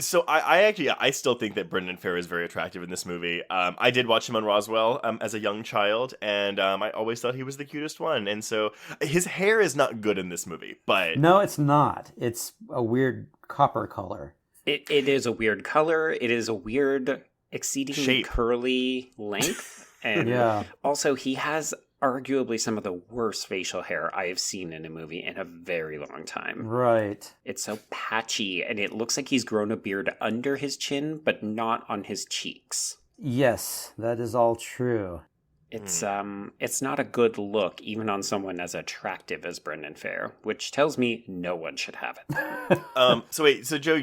So I still think that Brendan Farr is very attractive in this movie. I did watch him on Roswell as a young child, and I always thought he was the cutest one. And so his hair is not good in this movie, but No, it's not. It's a weird copper color. It is a weird color. It is a weird, exceedingly shape. curly length. And Yeah. also, he has arguably some of the worst facial hair I have seen in a movie in a very long time. Right. It's so patchy, and it looks like he's grown a beard under his chin, but not on his cheeks. Yes, that is all true. It's not a good look, even on someone as attractive as Brendan Farr, which tells me no one should have it. So Joe,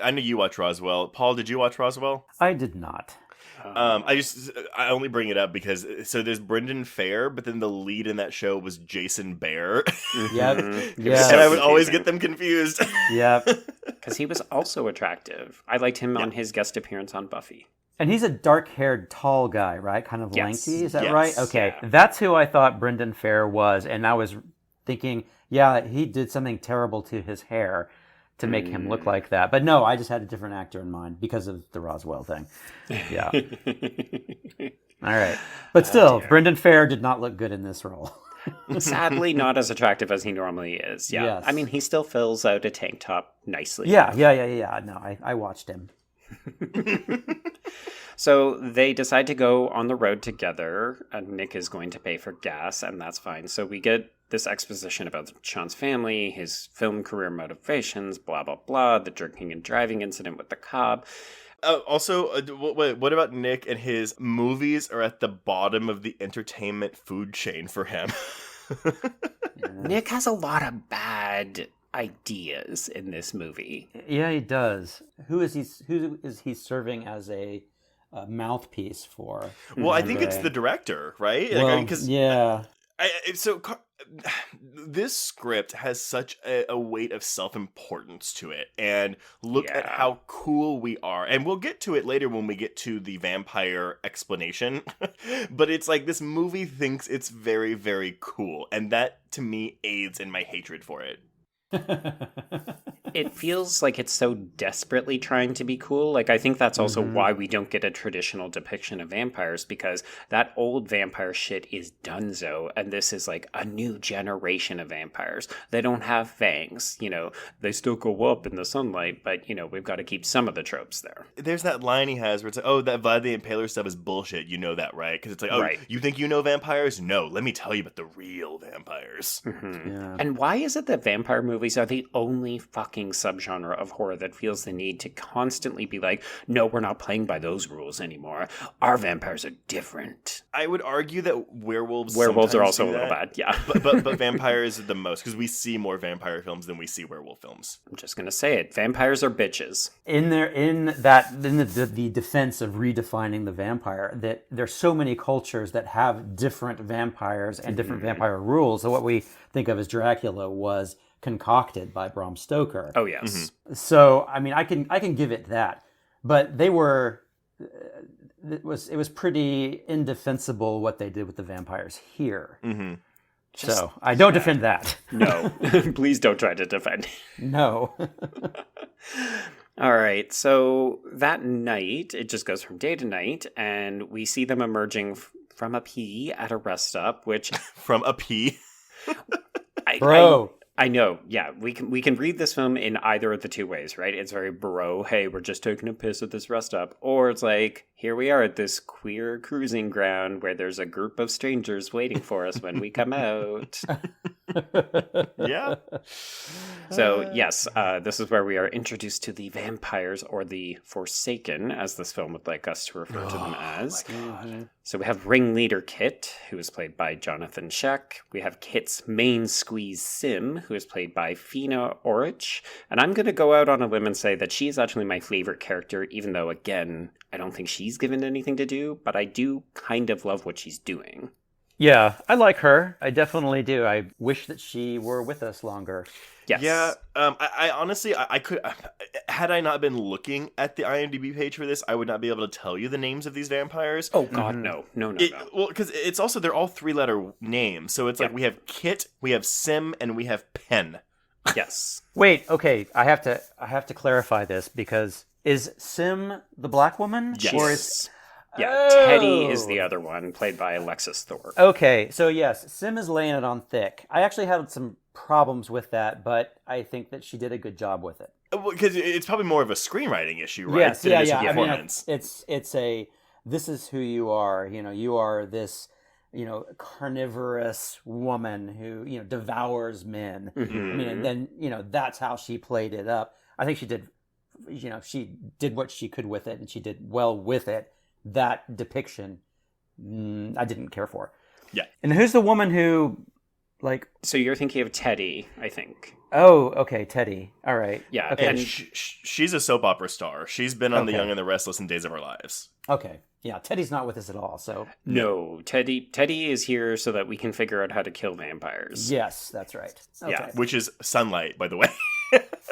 I know you watch Roswell. Paul, did you watch Roswell? I did not. I only bring it up because there's Brendan Farr, but then the lead in that show was Jason Behr. Yep. Yeah. And I would always get them confused. Yep. Because he was also attractive. I liked him on his guest appearance on Buffy. And he's a dark-haired, tall guy, right? Kind of Yes. lanky, is that Yes. right? Okay, Yeah. that's who I thought Brendan Farr was, and I was thinking, yeah, he did something terrible to his hair to make him look like that. But no, I just had a different actor in mind because of the Roswell thing. Yeah. All right. But still, Brendan Farr did not look good in this role. Sadly, not as attractive as he normally is. Yeah. Yes. I mean, he still fills out a tank top nicely. Yeah. No, I watched him. So they decide to go on the road together, and Nick is going to pay for gas, and that's fine. So we get this exposition about Sean's family, his film career motivations, blah, blah, blah, the drinking and driving incident with the cop. Also, what about Nick and his movies are at the bottom of the entertainment food chain for him? Nick has a lot of bad ideas in this movie. Yeah, he does. Who is he serving as a mouthpiece for? Well, I think it's the director, right? Well, This script has such a weight of self-importance to it, and look at how cool we are. And we'll get to it later when we get to the vampire explanation. But it's like this movie thinks it's very, very cool, and that to me aids in my hatred for it. It feels like it's so desperately trying to be cool. Like, I think that's also why we don't get a traditional depiction of vampires, because that old vampire shit is donezo, and this is like a new generation of vampires. They don't have fangs, they still go up in the sunlight, but, we've got to keep some of the tropes there. There's that line he has where it's like, oh, that Vlad the Impaler stuff is bullshit. You know that, right? Because it's like, oh, right. You think you know vampires? No, let me tell you about the real vampires. Mm-hmm. Yeah. And why is it that vampire movies are the only fucking subgenre of horror that feels the need to constantly be like, no, we're not playing by those rules anymore. Our vampires are different. I would argue that werewolves are sometimes also do a little that. bad, yeah. but vampires are the most, because we see more vampire films than we see werewolf films. I'm just gonna say it. Vampires are bitches. In the defense of redefining the vampire, that there's so many cultures that have different vampires and different vampire rules. So what we think of as Dracula was concocted by Bram Stoker. Oh yes. So I mean, I can give it that, but they were. It was pretty indefensible what they did with the vampires here. Mm-hmm. So I don't defend that. No, please don't try to defend. No. All right, so that night, it just goes from day to night, and we see them emerging from a pee at a rest stop, which... From a pee? Bro. I know, yeah. We can read this film in either of the two ways, right? It's very bro, hey, we're just taking a piss at this rest stop. Or it's like, here we are at this queer cruising ground where there's a group of strangers waiting for us when we come out. Yeah. So, yes, this is where we are introduced to the vampires, or the Forsaken, as this film would like us to refer to them as. So we have ringleader Kit, who is played by Johnathon Schaech. We have Kit's main squeeze Sim, who is played by Fina Orich. And I'm going to go out on a limb and say that she is actually my favorite character, even though, again, I don't think she's given anything to do, but I do kind of love what she's doing. Yeah, I like her. I definitely do. I wish that she were with us longer. Yes. Yeah, I honestly, I could, had I not been looking at the IMDb page for this, I would not be able to tell you the names of these vampires. Oh, God, no. No. Well, because it's also, they're all 3-letter names. So it's like we have Kit, we have Sim, and we have Pen. Yes. Wait, okay, I have to clarify this because is Sim the black woman? Yes. Or is Yeah, Teddy is the other one, played by Alexis Thorpe. Okay, so yes, Sim is laying it on thick. I actually had some problems with that, but I think that she did a good job with it. Because it's probably more of a screenwriting issue, right? Yes, than yeah, it is a yeah. I mean, performance. it's a this is who you are. You are this, carnivorous woman who devours men. Mm-hmm. I mean, and then that's how she played it up. I think she did. She did what she could with it, and she did well with it. That depiction, I didn't care for. Yeah. And who's the woman who, So you're thinking of Teddy, I think. Oh, okay, Teddy. All right. Yeah. Okay. And she's a soap opera star. She's been on The Okay. Young and the Restless and Days of Our Lives. Okay. Yeah, Teddy's not with us at all. So No, Teddy is here so that we can figure out how to kill vampires. yes, that's right. Okay. Yeah, Which is sunlight, by the way.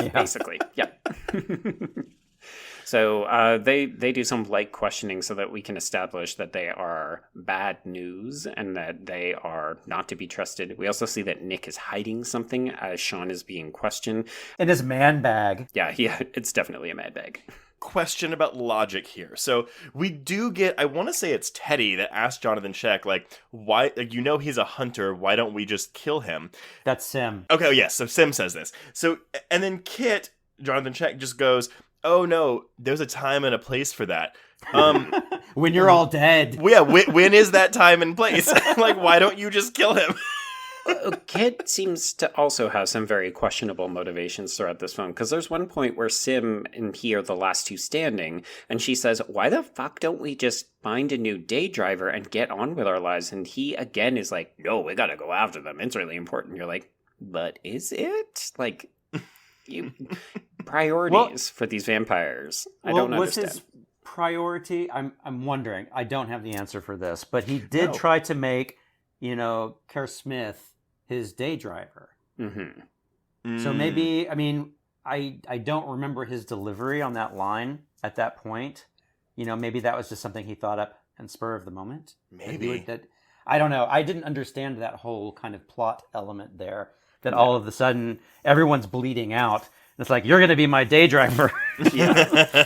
Yeah. basically. Yeah. So they do some light questioning so that we can establish that they are bad news and that they are not to be trusted. We also see that Nick is hiding something as Sean is being questioned. In his man bag. Yeah, it's definitely a mad bag. Question about logic here. So we do get, I want to say it's Teddy that asked Johnathon Schaech, why, he's a hunter, why don't we just kill him? That's Sim. Okay, yes, so Sim says this. So, and then Kit, Johnathon Schaech, just goes, oh no, there's a time and a place for that. When you're all dead. Yeah, when is that time and place? Why don't you just kill him? Kit seems to also have some very questionable motivations throughout this film, because there's one point where Sim and he are the last two standing, and she says, why the fuck don't we just find a new day driver and get on with our lives? And he, again, is like, no, we gotta go after them. It's really important. You're like, but is it? Priorities for these vampires. I don't understand. What's his priority? I'm wondering. I don't have the answer for this, but he did try to make, Kerr Smith his day driver. Mm-hmm. So maybe, I don't remember his delivery on that line at that point. Maybe that was just something he thought up and spur of the moment. Maybe. I don't know. I didn't understand that whole kind of plot element there. That all of a sudden everyone's bleeding out. It's like, you're going to be my day driver. Yeah.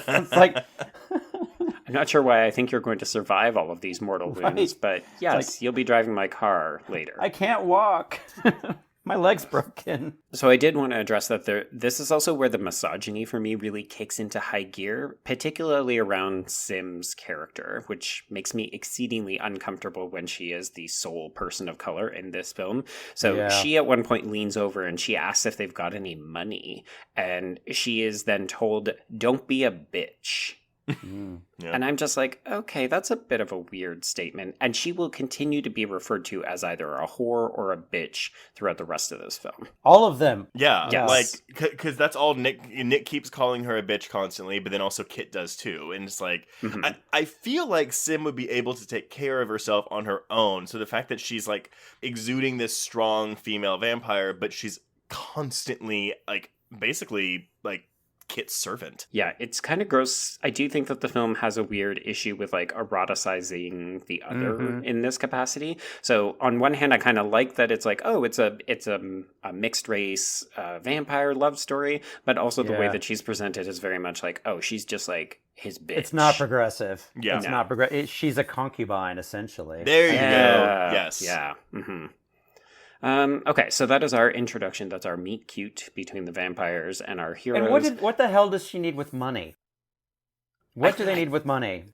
It's like... I'm not sure why I think you're going to survive all of these mortal wounds, but yes, you'll be driving my car later. I can't walk. My leg's broken. So I did want to address that this is also where the misogyny for me really kicks into high gear, particularly around Sim's character, which makes me exceedingly uncomfortable when she is the sole person of color in this film. So she at one point leans over and she asks if they've got any money, and she is then told, don't be a bitch. Yeah. And I'm just like, okay, that's a bit of a weird statement. And she will continue to be referred to as either a whore or a bitch throughout the rest of this film. All of them. Yeah, Yes. because that's all Nick keeps calling her a bitch constantly, but then also Kit does too. And it's like, I feel like Sim would be able to take care of herself on her own. So the fact that she's exuding this strong female vampire, but she's constantly basically Kit's servant. Yeah, it's kind of gross. I do think that the film has a weird issue with eroticizing the other in this capacity. So on one hand, I kind of like that it's it's a mixed race vampire love story, but also the way that she's presented is very much she's just his bitch. It's not progressive. Yeah. It's not progressive. She's a concubine, essentially. There you go. Yes. Yeah. Okay, so that is our introduction. That's our meet cute between the vampires and our heroes. And what the hell does she need with money? What do they need with money?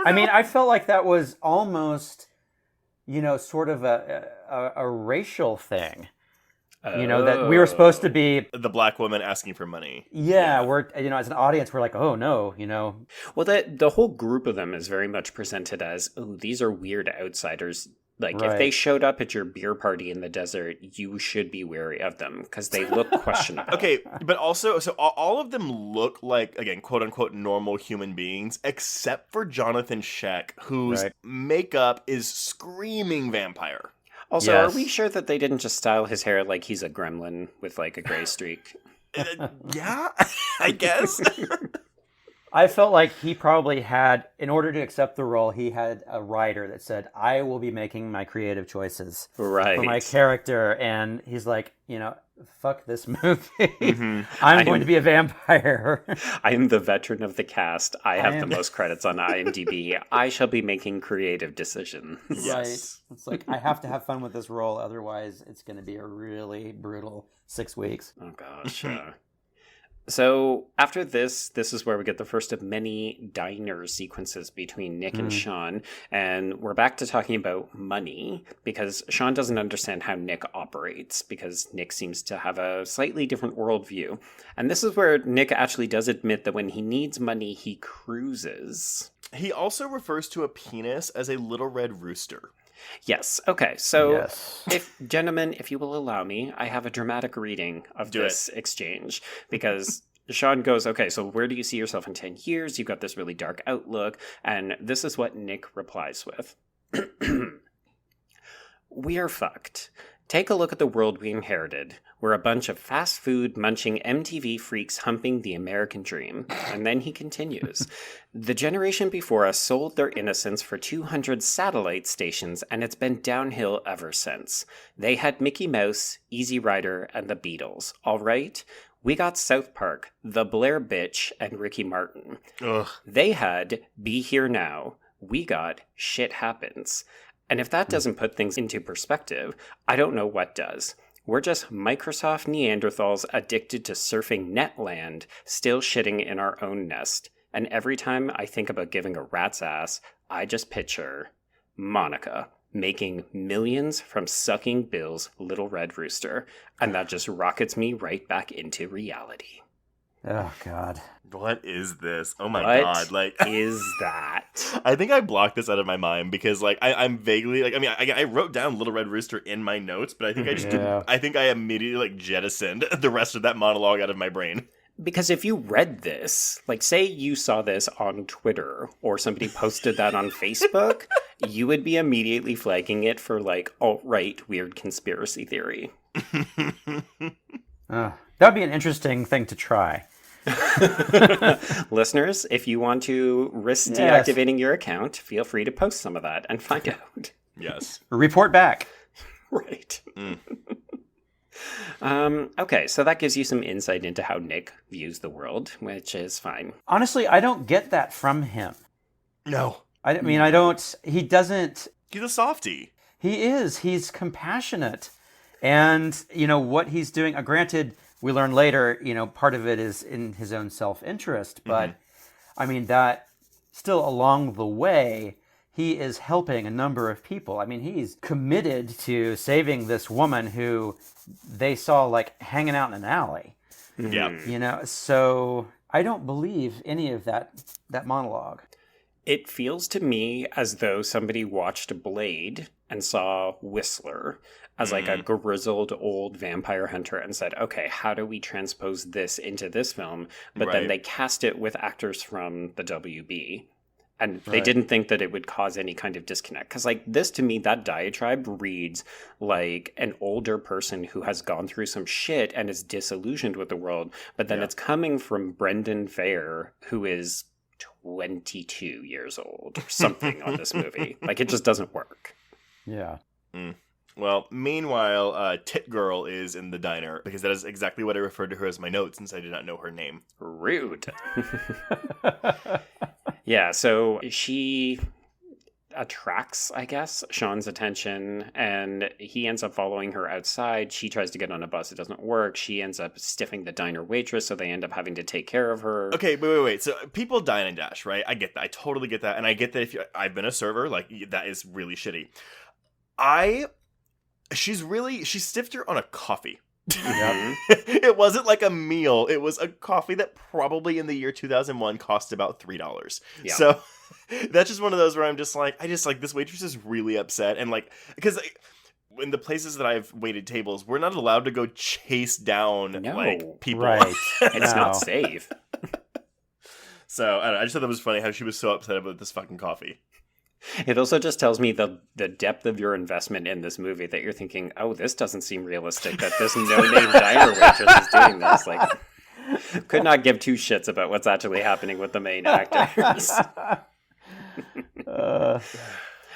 I felt like that was almost, sort of a racial thing. That we were supposed to be the black woman asking for money. Yeah, we're as an audience, we're like, oh no, Well, the whole group of them is very much presented as, oh, these are weird outsiders. If they showed up at your beer party in the desert, you should be wary of them because they look questionable. Okay, but also, so all of them look like, again, quote unquote, normal human beings, except for Johnathon Schaech, whose makeup is screaming vampire. Also, are we sure that they didn't just style his hair like he's a gremlin with a gray streak? Yeah, I guess. I felt like he probably had, in order to accept the role, he had a writer that said, I will be making my creative choices for my character. And he's like, fuck this movie. I'm going to be a vampire. I am the veteran of the cast. I have the most credits on IMDb. I shall be making creative decisions. Yes. Right. It's like, I have to have fun with this role. Otherwise, it's going to be a really brutal 6 weeks. Oh, gosh. So after this is where we get the first of many diner sequences between Nick and Sean. And we're back to talking about money because Sean doesn't understand how Nick operates because Nick seems to have a slightly different worldview. And this is where Nick actually does admit that when he needs money, he cruises. He also refers to a penis as a little red rooster. Yes. Okay. So, gentlemen, if you will allow me, I have a dramatic reading of this exchange because Sean goes, okay, so where do you see yourself in 10 years? You've got this really dark outlook. And this is what Nick replies with. We are fucked. Take a look at the world we inherited. We're a bunch of fast food munching MTV freaks humping the American dream. And then he continues. The generation before us sold their innocence for 200 satellite stations, and it's been downhill ever since. They had Mickey Mouse, Easy Rider, and the Beatles. All right? We got South Park, The Blair Bitch, and Ricky Martin. Ugh. They had Be Here Now. We got Shit Happens. And if that doesn't put things into perspective, I don't know what does. We're just Microsoft Neanderthals addicted to surfing Netland, still shitting in our own nest. And every time I think about giving a rat's ass, I just picture Monica making millions from sucking Bill's little red rooster. And that just rockets me right back into reality. Oh, God. What is this? Oh my God. Like, is that? I think I blocked this out of my mind because I'm vaguely I wrote down Little Red Rooster in my notes, but I think I just I think I immediately jettisoned the rest of that monologue out of my brain. Because if you read this, say you saw this on Twitter or somebody posted that on Facebook, you would be immediately flagging it for alt-right weird conspiracy theory. That would be an interesting thing to try. Listeners, if you want to risk deactivating your account, feel free to post some of that and find out. Yes. Report back. Right. Okay, so that gives you some insight into how Nick views the world, which is fine. Honestly, I don't get that from him. No. I don't, he doesn't. He's a softie. He is. He's compassionate. And, what he's doing, granted, we learn later, part of it is in his own self-interest, but that still along the way, he is helping a number of people. He's committed to saving this woman who they saw hanging out in an alley. Yeah. So I don't believe any of that monologue. It feels to me as though somebody watched Blade and saw Whistler as a grizzled old vampire hunter and said, okay, how do we transpose this into this film? But then they cast it with actors from the WB. And they didn't think that it would cause any kind of disconnect. Because this, to me, that diatribe reads like an older person who has gone through some shit and is disillusioned with the world. But then it's coming from Brendan Fair, who is 22 years old or something on this movie. It just doesn't work. Yeah. Well, meanwhile, Tit Girl is in the diner because that is exactly what I referred to her as my notes since I did not know her name. Rude. Yeah, so she attracts, I guess, Sean's attention, and he ends up following her outside. She tries to get on a bus. It doesn't work. She ends up stiffing the diner waitress, so they end up having to take care of her. Okay, wait. So people dine and dash, right? I get that. I totally get that. And I get that I've been a server, that is really shitty. She stiffed her on a coffee. Yep. It wasn't like a meal. It was a coffee that probably in the year 2001 cost about $3. Yeah. So that's just one of those where I'm just this waitress is really upset. And because in the places that I've waited tables, we're not allowed to go chase down people. Right. It's not safe. So I don't know, I just thought that was funny how she was so upset about this fucking coffee. It also just tells me the depth of your investment in this movie, that you're thinking, oh, this doesn't seem realistic, that this no-name diner waitress is doing this. Could not give two shits about what's actually happening with the main actors.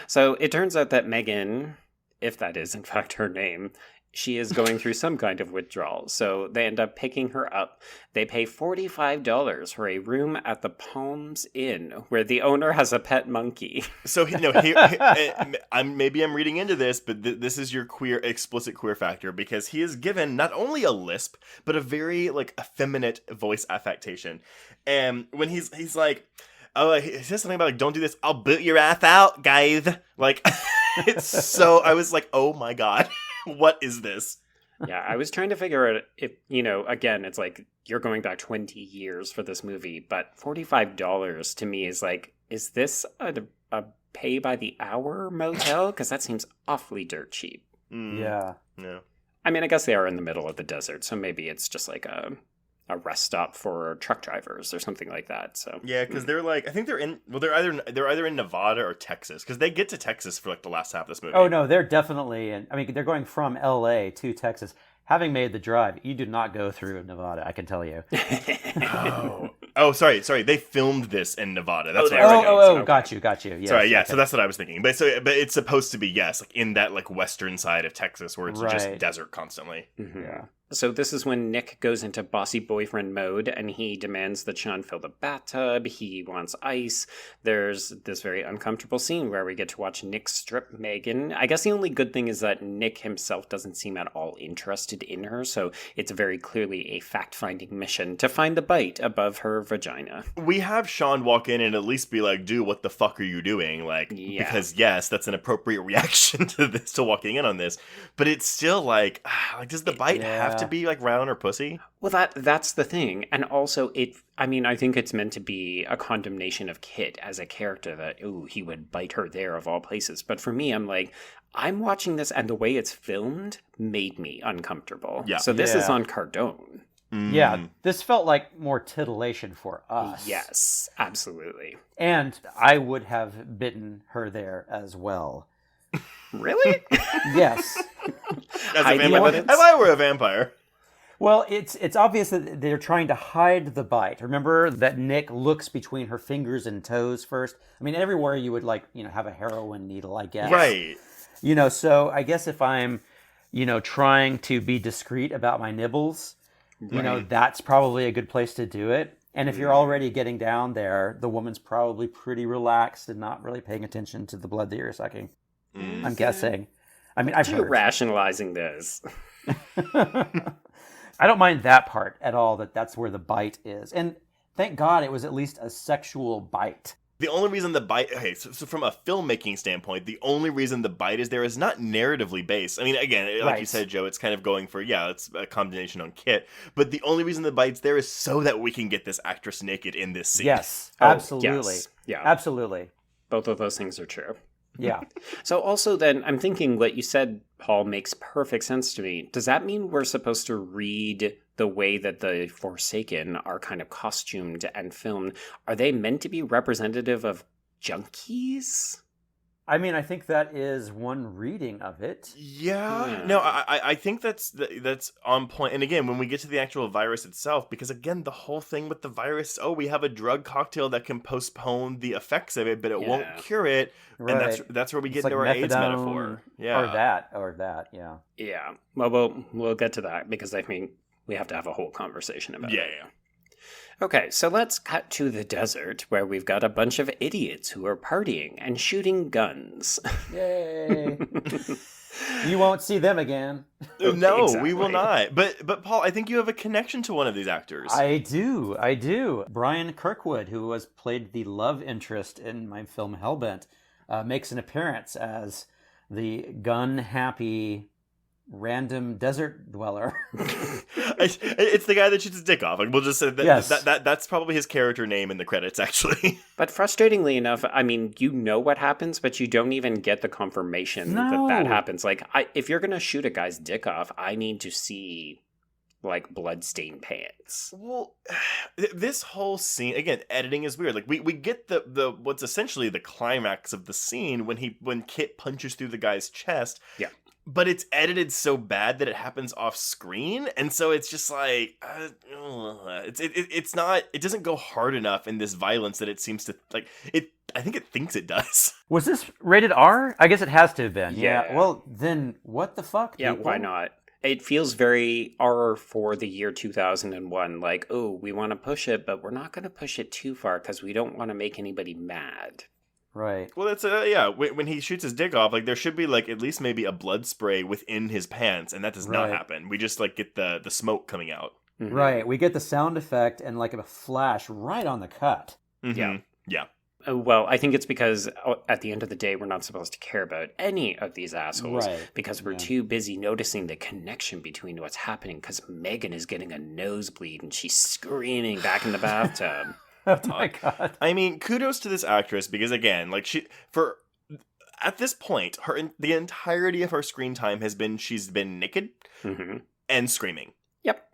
So it turns out that Megan, if that is in fact her name, she is going through some kind of withdrawal. So they end up picking her up. They pay $45 for a room at the Palms Inn, where the owner has a pet monkey. So maybe I'm reading into this, but this is your explicit queer factor, because he is given not only a lisp, but a very effeminate voice affectation. And when he's like, oh, he says something about don't do this, I'll boot your ass out, guys. It's so, I was like, oh my God. What is this? Yeah, I was trying to figure out if, again, it's like you're going back 20 years for this movie, but $45 to me is like, is this a pay by the hour motel? Because that seems awfully dirt cheap. Yeah. I mean, I guess they are in the middle of the desert, so maybe it's just like a rest stop for truck drivers or something like that. So yeah, because they're I think they're either in Nevada or Texas, because they get to Texas for the last half of this movie. Oh no, they're definitely in. I mean, they're going from L.A. to Texas. Having made the drive, you do not go through Nevada, I can tell you. Oh, sorry. They filmed this in Nevada. That's what I was thinking. Got you. Yes, sorry, yeah. okay. So that's what I was thinking. But it's supposed to be in that western side of Texas where it's just desert constantly. Mm-hmm. Yeah. So this is when Nick goes into bossy boyfriend mode, and he demands that Sean fill the bathtub. He wants ice. There's this very uncomfortable scene where we get to watch Nick strip Megan. I guess the only good thing is that Nick himself doesn't seem at all interested in her, so it's very clearly a fact-finding mission to find the bite above her vagina. We have Sean walk in and at least be like, dude, what the fuck are you doing? Because yes, that's an appropriate reaction to walking in on this. But it's still does the bite have to be round or pussy? Well, that's the thing. And also I think it's meant to be a condemnation of Kit as a character that, he would bite her there of all places. But for me, I'm watching this and the way it's filmed made me uncomfortable. Yeah. So this is on Cardone. Mm. Yeah, this felt like more titillation for us. Yes, absolutely. And I would have bitten her there as well. Really? Yes. As a vampire. If I were a vampire. Well, it's obvious that they're trying to hide the bite. Remember that Nick looks between her fingers and toes first? I mean, everywhere you would have a heroin needle, I guess. Right. So I guess if I'm, trying to be discreet about my nibbles, that's probably a good place to do it. And if you're already getting down there, the woman's probably pretty relaxed and not really paying attention to the blood that you're sucking. I'm guessing. I mean, I've heard. Rationalizing this. I don't mind that part at all, that's where the bite is. And thank God it was at least a sexual bite. The only reason the bite... Okay, so from a filmmaking standpoint, the only reason the bite is there is not narratively based. I mean, again, like you said, Joe, it's kind of going for, it's a condemnation on Kit. But the only reason the bite's there is so that we can get this actress naked in this scene. Yes, absolutely. Yes. Yeah. Absolutely. Both of those things are true. Yeah. So also then, I'm thinking what you said, Paul, makes perfect sense to me. Does that mean we're supposed to read the way that the Forsaken are kind of costumed and filmed? Are they meant to be representative of junkies? I mean, I think that is one reading of it. Yeah. No, I think that's on point. And again, when we get to the actual virus itself, because again, the whole thing with the virus, we have a drug cocktail that can postpone the effects of it, but it won't cure it. Right. And that's where we get into our AIDS metaphor. Yeah. Or that, yeah. Yeah. Well, we'll get to that because I think we have to have a whole conversation about it. Yeah. Okay, so let's cut to the desert where we've got a bunch of idiots who are partying and shooting guns. Yay! You won't see them again. No, exactly. We will not. But Paul, I think you have a connection to one of these actors. I do. Brian Kirkwood, who was played the love interest in my film Hellbent, makes an appearance as the gun-happy random desert dweller. It's the guy that shoots his dick off. We'll just say that that's probably his character name in the credits, actually. But frustratingly enough, I mean, you know what happens, but you don't even get the confirmation that happens. If you're gonna shoot a guy's dick off, I need to see bloodstained pants. Well, this whole scene, again, editing is weird. We get the what's essentially the climax of the scene when Kit punches through the guy's chest. Yeah. But it's edited so bad that it happens off screen, and so it's just it's not. It doesn't go hard enough in this violence that it seems to like. I think it thinks it does. Was this rated R? I guess it has to have been. Yeah. Well, then what the fuck? Yeah, people? why not? It feels very R for the year 2001. Like, oh, we want to push it, but we're not going to push it too far because we don't want to make anybody mad. Right. Well, that's yeah. When he shoots his dick off, like there should be like at least maybe a blood spray within his pants, and that does not happen. We just like get the smoke coming out. Mm-hmm. Right. We get the sound effect and like a flash right on the cut. Mm-hmm. Yeah. Yeah. Well, I think it's because at the end of the day, we're not supposed to care about any of these assholes because we're too busy noticing the connection between what's happening because Megan is getting a nosebleed and she's screaming back in the bathtub. Oh my God. I mean, kudos to this actress because again, like at this point, the entirety of her screen time she's been naked and screaming. Yep.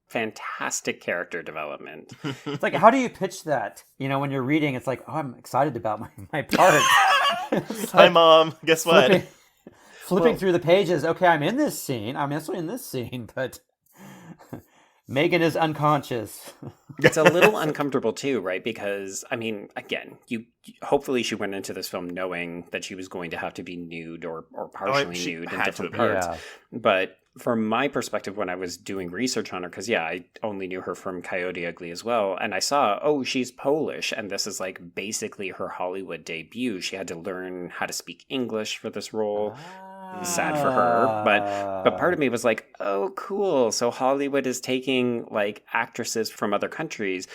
Fantastic character development. It's like, how do you pitch that? When you're reading, it's like, oh, I'm excited about my part. Hi, Mom. Guess what? Flipping through the pages. Okay, I'm in this scene. I'm also in this scene, but Megan is unconscious. It's a little uncomfortable too, right? Because, I mean, again, hopefully she went into this film knowing that she was going to have to be nude or partially nude in different parts. Yeah. But from my perspective, when I was doing research on her, because, I only knew her from Coyote Ugly as well, and I saw, she's Polish, and this is like basically her Hollywood debut. She had to learn how to speak English for this role. Sad for her, but part of me was like, oh, cool. So Hollywood is taking like actresses from other countries,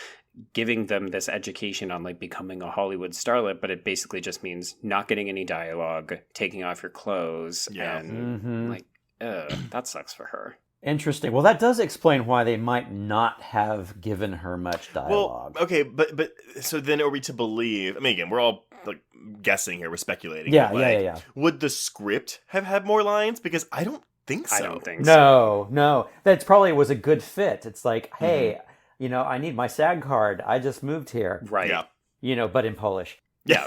giving them this education on like becoming a Hollywood starlet, but it basically just means not getting any dialogue, taking off your clothes, and like, that sucks for her. Interesting. Well, that does explain why they might not have given her much dialogue. Well, okay, but so then are we to believe? I mean, again, we're all like guessing here, we're speculating. Yeah. Would the script have had more lines? Because I don't think so. I don't think so. No. That probably was a good fit. It's like, hey, I need my SAG card. I just moved here. Right. Yeah. But in Polish. Yeah.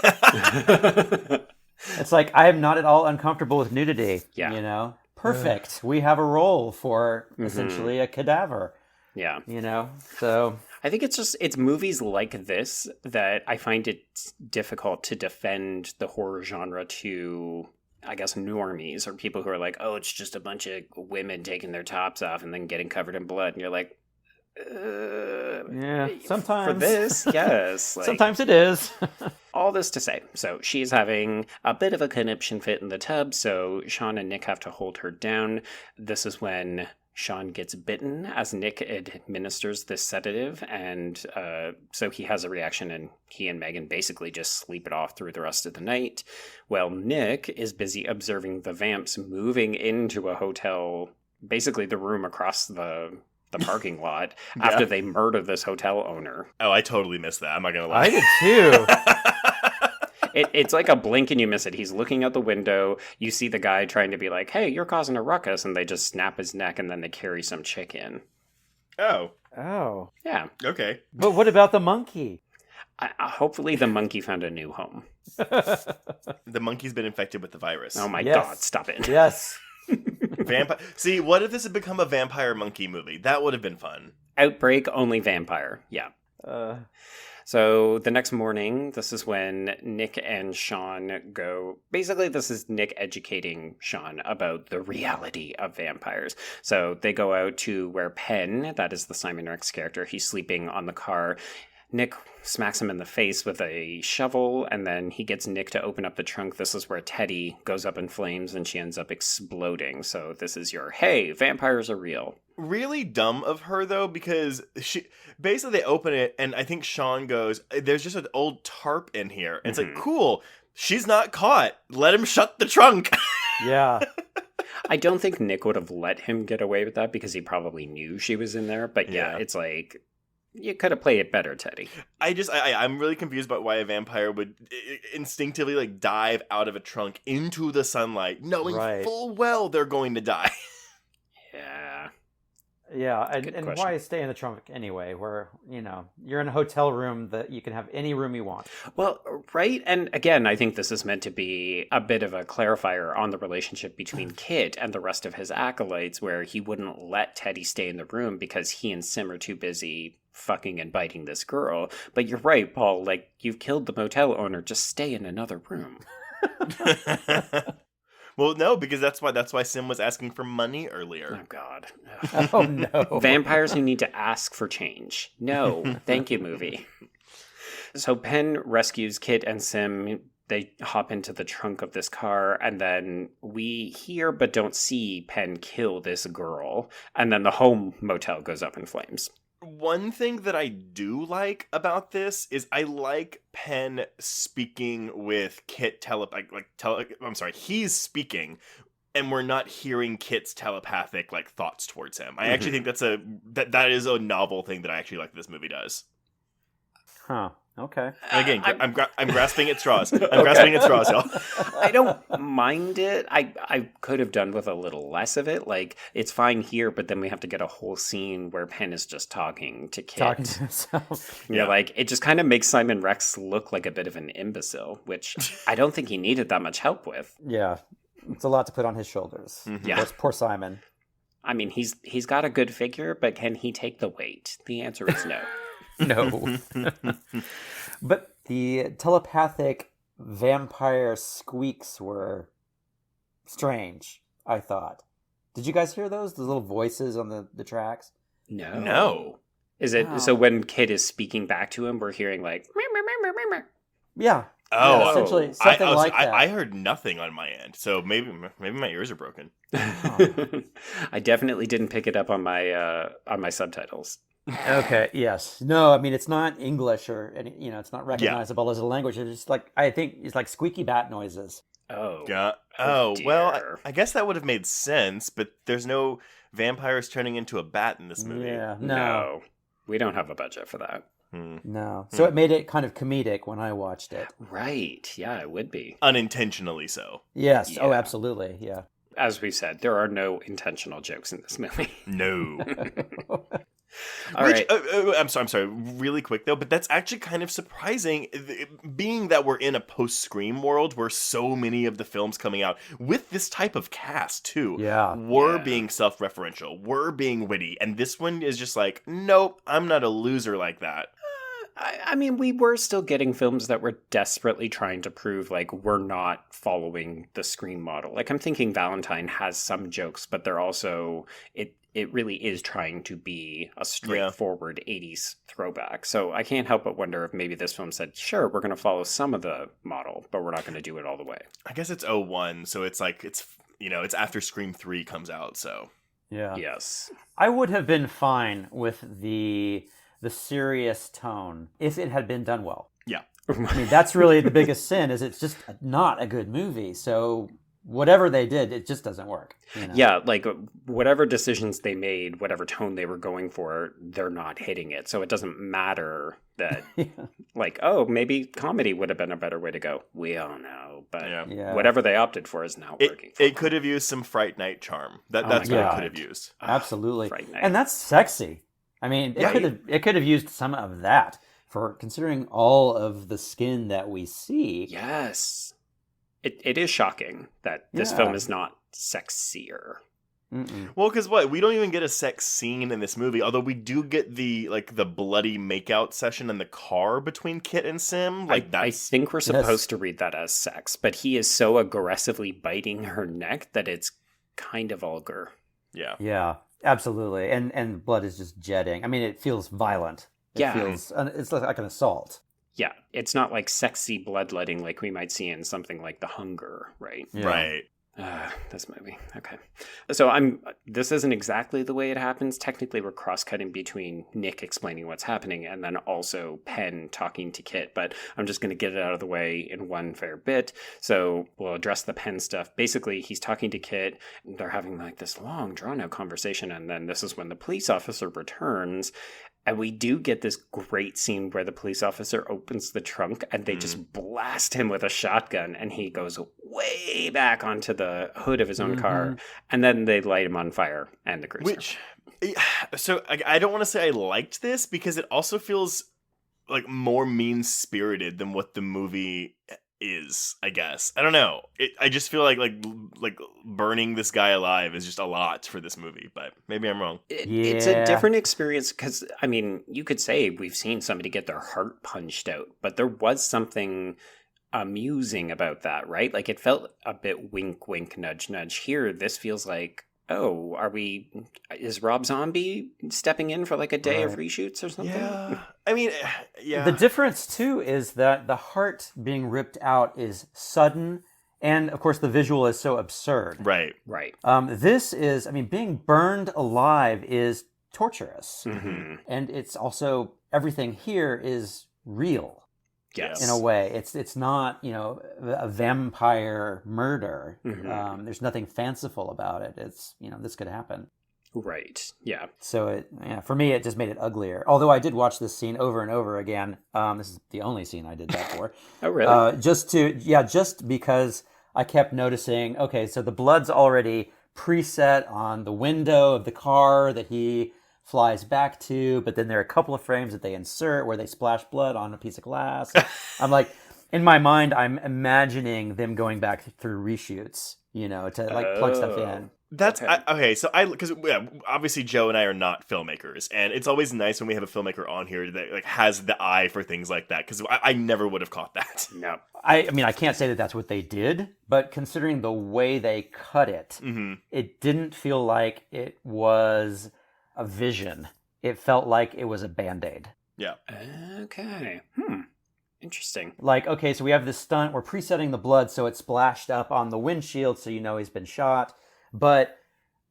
It's like, I am not at all uncomfortable with nudity. Yeah. Perfect. We have a role for essentially a cadaver. Yeah. So I think it's movies like this that I find it difficult to defend the horror genre to, I guess, normies or people who are like, oh, it's just a bunch of women taking their tops off and then getting covered in blood. And you're like, sometimes. For this, yes. Like, sometimes it is. all this to say, so she's having a bit of a conniption fit in the tub, so Sean and Nick have to hold her down. This is when Sean gets bitten as Nick administers this sedative, and so he has a reaction, and he and Megan basically just sleep it off through the rest of the night. Well, Nick is busy observing the vamps moving into a hotel, basically the room across the parking lot after they murder this hotel owner. Oh, I totally missed that. I'm not going to lie. I did too. It's like a blink and you miss it. He's looking out the window. You see the guy trying to be like, hey, you're causing a ruckus. And they just snap his neck and then they carry some chick in. Oh. Yeah. Okay. But what about the monkey? Hopefully the monkey found a new home. The monkey's been infected with the virus. Oh my God, stop it. Yes. Vampire. See, what if this had become a vampire monkey movie? That would have been fun. Outbreak, only vampire. Yeah. So the next morning, this is when Nick and Sean go. Basically, this is Nick educating Sean about the reality of vampires. So they go out to where Penn, that is the Simon Rex character, he's sleeping on the car. Nick smacks him in the face with a shovel, and then he gets Nick to open up the trunk. This is where Teddy goes up in flames, and she ends up exploding. So this is your, hey, vampires are real. Really dumb of her, though, because she basically they open it, and I think Sean goes, there's just an old tarp in here. And it's like, cool, she's not caught. Let him shut the trunk. Yeah. I don't think Nick would have let him get away with that because he probably knew she was in there. But yeah. It's like, you could have played it better, Teddy. I'm really confused about why a vampire would instinctively like dive out of a trunk into the sunlight, knowing full well they're going to die. Yeah. Yeah, Good and question. why stay in the trunk anyway, where, you're in a hotel room that you can have any room you want. Well, right. And again, I think this is meant to be a bit of a clarifier on the relationship between Kit and the rest of his acolytes, where he wouldn't let Teddy stay in the room because he and Sim are too busy fucking and biting this girl. But you're right, Paul. Like, you've killed the motel owner. Just stay in another room. Well, no, because that's why Sim was asking for money earlier. Oh, God. Oh, no. Vampires who need to ask for change. No. Thank you, movie. So Penn rescues Kit and Sim. They hop into the trunk of this car, and then we hear but don't see Penn kill this girl. And then the whole motel goes up in flames. One thing that I do like about this is I like Penn speaking with Kit he's speaking, and we're not hearing Kit's telepathic thoughts towards him. I actually think that is a novel thing that I actually like that this movie does. Huh. Okay. And again, I'm grasping at straws. I'm grasping at straws, y'all. I don't mind it. I could have done with a little less of it. Like, it's fine here, but then we have to get a whole scene where Penn is just talking to Kit. Talking to himself. Yeah, like, it just kind of makes Simon Rex look like a bit of an imbecile, which I don't think he needed that much help with. Yeah. It's a lot to put on his shoulders. Yeah. Poor Simon. I mean, he's got a good figure, but can he take the weight? The answer is no. No. But the telepathic vampire squeaks were strange, I thought. Did you guys hear those? The little voices on the tracks? No. Is it so when Kit is speaking back to him, we're hearing like... Yeah. Oh, yeah, essentially something like that. I heard nothing on my end, so maybe my ears are broken. I definitely didn't pick it up on my subtitles. Okay, yes. No, I mean, it's not English or any, it's not recognizable as a language. It's just I think it's like squeaky bat noises. Oh. Yeah. Oh, Well, I guess that would have made sense, but there's no vampires turning into a bat in this movie. Yeah, No. We don't have a budget for that. No. So it made it kind of comedic when I watched it. Right. Yeah, it would be. Unintentionally so. Yes. Yeah. Oh, absolutely. Yeah. As we said, there are no intentional jokes in this movie. No. All right. I'm sorry, really quick though, but that's actually kind of surprising, being that we're in a post-Scream world where so many of the films coming out with this type of cast too were being self-referential, were being witty, and this one is just like, nope, I'm not a loser like that. I mean, we were still getting films that were desperately trying to prove, like, we're not following the Scream model. Like, I'm thinking Valentine has some jokes, but they're also... It really is trying to be a straightforward 80s throwback. So I can't help but wonder if maybe this film said, sure, we're going to follow some of the model, but we're not going to do it all the way. I guess it's 01, so it's like, it's after Scream 3 comes out, so... Yeah. Yes. I would have been fine with the serious tone if it had been done well. Yeah. I mean, that's really the biggest sin, is it's just not a good movie. So whatever they did, it just doesn't work. Yeah, like whatever decisions they made, whatever tone they were going for, they're not hitting it. So it doesn't matter that, like, oh, maybe comedy would have been a better way to go. We all know, but whatever they opted for is not working. It could have used some Fright Night charm. That's what it could have used. Absolutely, Fright Night. And that's sexy. I mean, it could have used some of that, for considering all of the skin that we see. Yes. It is shocking that this film is not sexier. Mm-mm. Well, because we don't even get a sex scene in this movie, although we do get the bloody makeout session in the car between Kit and Sim. I think we're supposed to read that as sex, but he is so aggressively biting her neck that it's kind of vulgar. Yeah. Yeah, absolutely. And blood is just jetting. I mean, it feels violent. It's like an assault. Yeah, it's not like sexy bloodletting like we might see in something like The Hunger, right? Yeah. Right. This movie. Okay. So this isn't exactly the way it happens. Technically, we're cross-cutting between Nick explaining what's happening and then also Penn talking to Kit, but I'm just going to get it out of the way in one fair bit. So we'll address the Penn stuff. Basically, he's talking to Kit, and they're having like this long, drawn-out conversation, and then this is when the police officer returns. And we do get this great scene where the police officer opens the trunk and they just blast him with a shotgun. And he goes, way back onto the hood of his own car, and then they light him on fire and the cruiser. So I don't want to say I liked this because it also feels like more mean-spirited than what the movie is, I guess. I don't know. I just feel like burning this guy alive is just a lot for this movie, but maybe I'm wrong. It's a different experience because, I mean, you could say we've seen somebody get their heart punched out, but there was something amusing about that, right? Like, it felt a bit wink, wink, nudge, nudge. Here, this feels like, oh, is Rob Zombie stepping in for like a day of reshoots or something? Yeah. I mean, yeah. The difference, too, is that the heart being ripped out is sudden, and, of course, the visual is so absurd. Right. This is, I mean, being burned alive is torturous. Mm-hmm. And it's also, everything here is real. Yes. In a way. It's not, a vampire murder. Mm-hmm. There's nothing fanciful about it. It's, this could happen. Right. Yeah. So for me, it just made it uglier. Although I did watch this scene over and over again. This is the only scene I did that for. Oh, really? Just because I kept noticing, okay, so the blood's already preset on the window of the car that he flies back to, but then there are a couple of frames that they insert where they splash blood on a piece of glass. I'm like, in my mind, I'm imagining them going back through reshoots, to like plug stuff in. That's okay. So because obviously Joe and I are not filmmakers, and it's always nice when we have a filmmaker on here that like has the eye for things like that. Because I never would have caught that. No. I mean, I can't say that that's what they did, but considering the way they cut it, it didn't feel like it was a vision. It felt like it was a Band-Aid. Yeah. Okay. Interesting. Like, okay, so we have this stunt, we're presetting the blood so it splashed up on the windshield so he's been shot. But,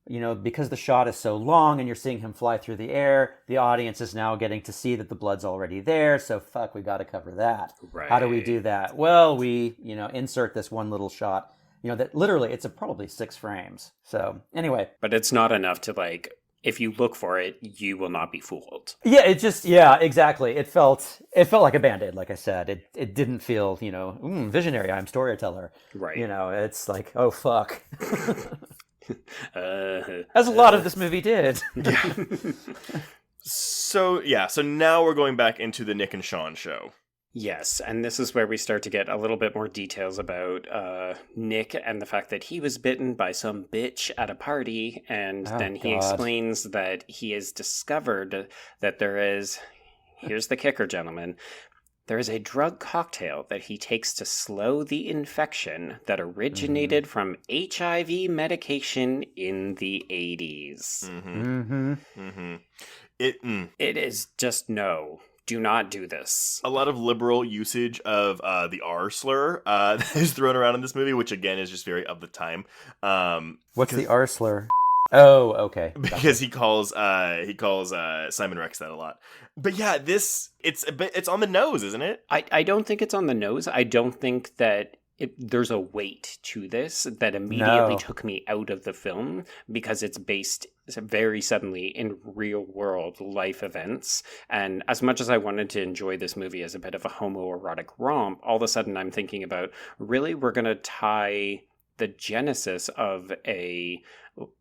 because the shot is so long and you're seeing him fly through the air, the audience is now getting to see that the blood's already there, so we got to cover that. Right. How do we do that? Well, we, insert this one little shot, that literally, it's probably 6 frames. So, anyway. But it's not enough to, like, if you look for it, you will not be fooled. Yeah, exactly. It felt like a Band-Aid, like I said. It didn't feel, visionary, I'm storyteller. Right. It's like, oh, fuck. As a lot of this movie did. Yeah. So now we're going back into the Nick and Sean show. Yes, and this is where we start to get a little bit more details about Nick and the fact that he was bitten by some bitch at a party, and then he explains that he has discovered that there is, here's the kicker, gentlemen, there is a drug cocktail that he takes to slow the infection that originated from HIV medication in the 80s. It is just no. Do not do this. A lot of liberal usage of the R slur that is thrown around in this movie, which again is just very of the time. What's the R slur? Oh, okay. Because he calls Simon Rex that a lot. But yeah, it's on the nose, isn't it? I don't think it's on the nose. I don't think that there's a weight to this that immediately took me out of the film because it's based very suddenly in real world life events. And as much as I wanted to enjoy this movie as a bit of a homoerotic romp, all of a sudden I'm thinking about, really, we're going to tie the genesis of a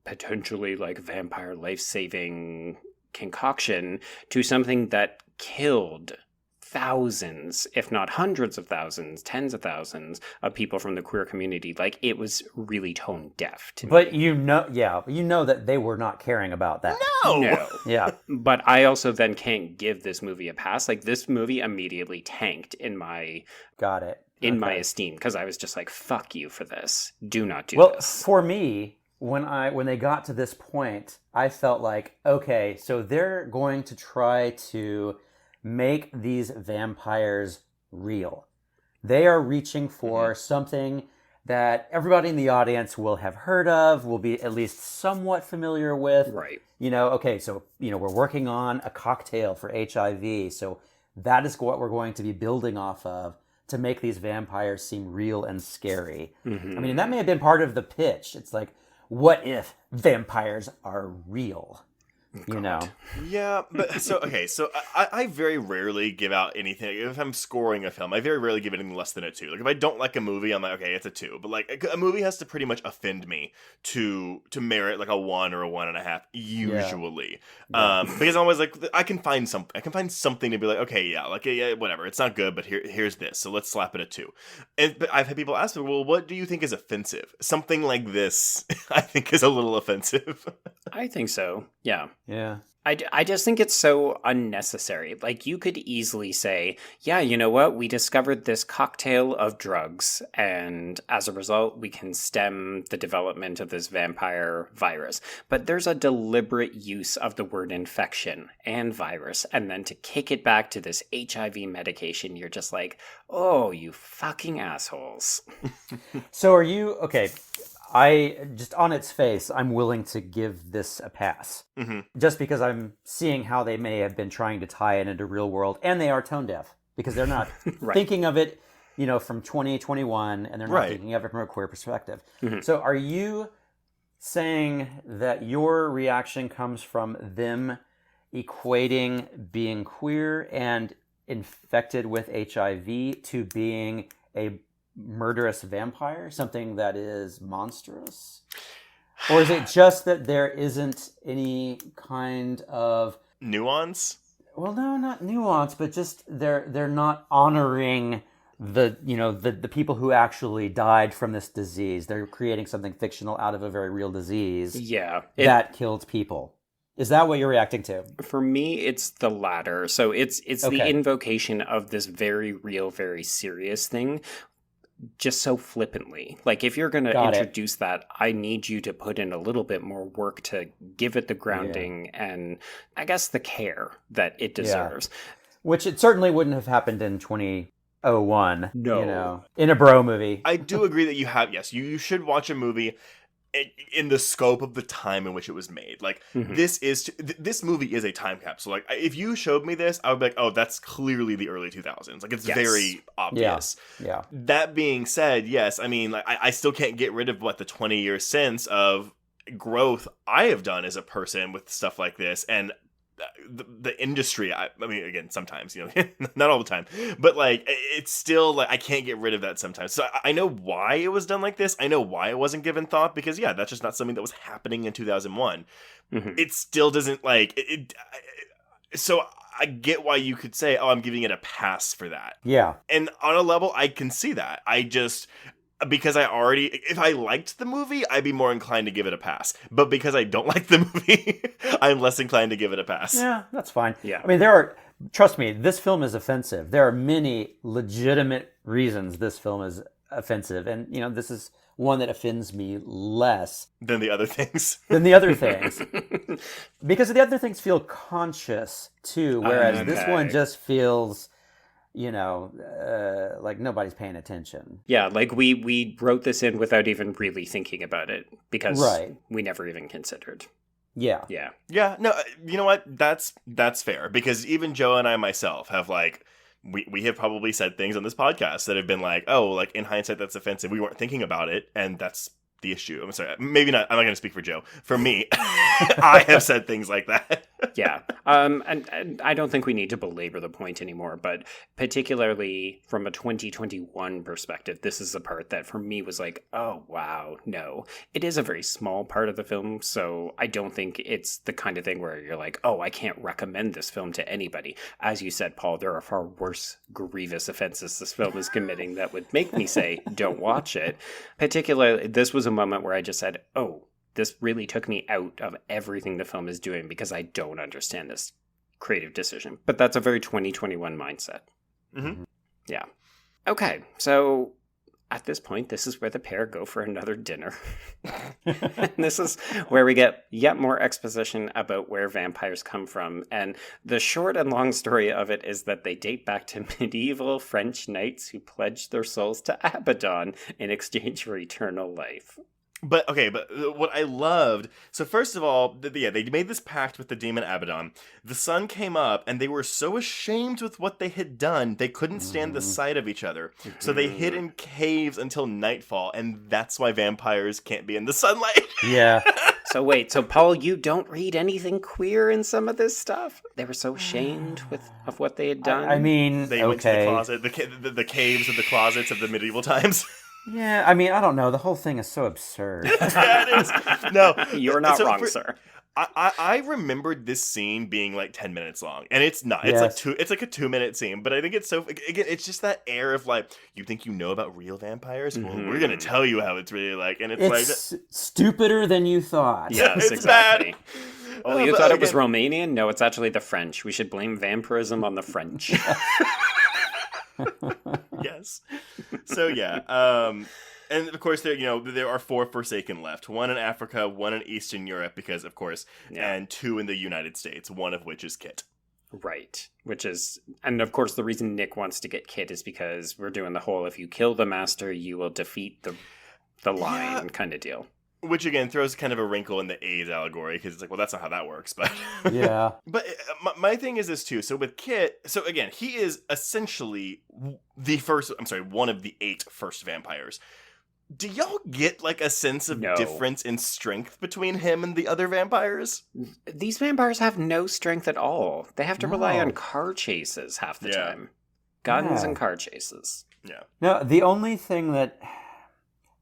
potentially like vampire life-saving concoction to something that killed thousands, if not hundreds of thousands, tens of thousands of people from the queer community. Like, it was really tone deaf to me. But you know that they were not caring about that. No. Yeah. But I also then can't give this movie a pass. Like, this movie immediately tanked in my my esteem, because I was just like, fuck you for this. Do not do this. Well, for me, when they got to this point, I felt like, okay, so they're going to try to make these vampires real. They are reaching for something that everybody in the audience will have heard of, will be at least somewhat familiar with. Right. Okay, so, we're working on a cocktail for HIV, so that is what we're going to be building off of to make these vampires seem real and scary. Mm-hmm. I mean, that may have been part of the pitch. It's like, what if vampires are real? you know. Yeah, but so I very rarely give out anything. If I'm scoring a film, I very rarely give it anything less than a 2. Like if I don't like a movie, I'm like, okay, it's a 2. But like a movie has to pretty much offend me to merit like a 1 or a 1.5 usually. Yeah. Because I'm always like, I can find something to be like, okay, yeah, like yeah, whatever, it's not good, but here's this, so let's slap it a 2. But I've had people ask me, well, what do you think is offensive? Something like this, I think, is a little offensive. I think so. Yeah. Yeah. I just think it's so unnecessary. Like, you could easily say, yeah, you know what? We discovered this cocktail of drugs, and as a result, we can stem the development of this vampire virus. But there's a deliberate use of the word infection and virus, and then to kick it back to this HIV medication, you're just like, oh, you fucking assholes. So are you, okay, I just on its face, I'm willing to give this a pass, just because I'm seeing how they may have been trying to tie it into real world, and they are tone deaf because they're not thinking of it, you know, from 2021, and they're not thinking of it from a queer perspective. So, are you saying that your reaction comes from them equating being queer and infected with HIV to being a murderous vampire, something that is monstrous? Or is it just that there isn't any kind of nuance? Well, no, not nuance, but just they're not honoring the people who actually died from this disease. They're creating something fictional out of a very real disease. Yeah, that killed people. Is that what you're reacting to? For me, it's the latter. So it's the invocation of this very real, very serious thing, just so flippantly. Like, if you're going to introduce that, I need you to put in a little bit more work to give it the grounding and, I guess, the care that it deserves. Which it certainly wouldn't have happened in 2001. No. You know, in a bro movie. I do agree that you should watch a movie in the scope of the time in which it was made. Like, this movie is a time capsule. Like, if you showed me this, I would be like, oh, that's clearly the early 2000s. Like, it's very obvious. Yeah. That being said, yes, I mean, like, I still can't get rid of the 20-year sense of growth I have done as a person with stuff like this, and the industry. I mean, again, sometimes, you know, not all the time, but like, it's still like, I can't get rid of that sometimes. So I know why it was done like this. I know why it wasn't given thought, because that's just not something that was happening in 2001. It still doesn't like it. So I get why you could say, oh, I'm giving it a pass for that. Yeah. And on a level, I can see that. Because if I liked the movie, I'd be more inclined to give it a pass. But because I don't like the movie, I'm less inclined to give it a pass. Yeah, that's fine. Yeah. I mean, trust me, this film is offensive. There are many legitimate reasons this film is offensive. And, you know, this is one that offends me less than the other things. Because the other things feel conscious, too. Whereas this one just feels, you know, like nobody's paying attention. Yeah, like we wrote this in without even really thinking about it, because we never even considered. Yeah. No, you know what? That's fair, because even Joe and I myself have like, we have probably said things on this podcast that have been like, oh, like, in hindsight, that's offensive. We weren't thinking about it, and that's the issue. I'm sorry, maybe not. I'm not going to speak for Joe. For me, I have said things like that. Yeah. And I don't think we need to belabor the point anymore, but particularly from a 2021 perspective, this is the part that for me was like, oh, wow, no. It is a very small part of the film, so I don't think it's the kind of thing where you're like, oh, I can't recommend this film to anybody. As you said, Paul, there are far worse grievous offenses this film is committing that would make me say, don't watch it. Particularly, this was a moment where I just said, oh, this really took me out of everything the film is doing because I don't understand this creative decision. But that's a very 2021 mindset. Yeah. Okay, so at this point, this is where the pair go for another dinner. And this is where we get yet more exposition about where vampires come from. And the short and long story of it is that they date back to medieval French knights who pledged their souls to Abaddon in exchange for eternal life. But what I loved, so first of all, they made this pact with the demon Abaddon. The sun came up, and they were so ashamed with what they had done, they couldn't stand the sight of each other. So they hid in caves until nightfall, and that's why vampires can't be in the sunlight. Yeah. So wait, so Paul, you don't read anything queer in some of this stuff? They were so ashamed of what they had done. I mean, They went to the closet, the caves of the closets of the medieval times. Yeah, I mean, I don't know. The whole thing is so absurd. Yeah, it is. No, you're not wrong, sir. I remembered this scene being like 10 minutes long, and it's not. It's like a 2-minute scene, but I think it's so, again, it's just that air of like, you think you know about real vampires? Well, we're gonna tell you how it's really like, and it's like stupider than you thought. Yes, it's exactly. bad. Oh, you thought it was Romanian? No, it's actually the French. We should blame vampirism on the French. Yes. So yeah, and of course there are 4 Forsaken left. 1 in Africa, 1 in Eastern Europe, because of course, and 2 in the United States. 1 of which is Kit. Right. And of course, the reason Nick wants to get Kit is because we're doing the whole "if you kill the master, you will defeat the lion" kind of deal. Which again throws kind of a wrinkle in the AIDS allegory, because it's like, well, that's not how that works. But yeah. But my thing is this too. So with Kit, so again, he is essentially one of the 8 first vampires. Do y'all get like a sense of difference in strength between him and the other vampires? These vampires have no strength at all. They have to rely on car chases half the time. Guns and car chases. Yeah. No, the only thing that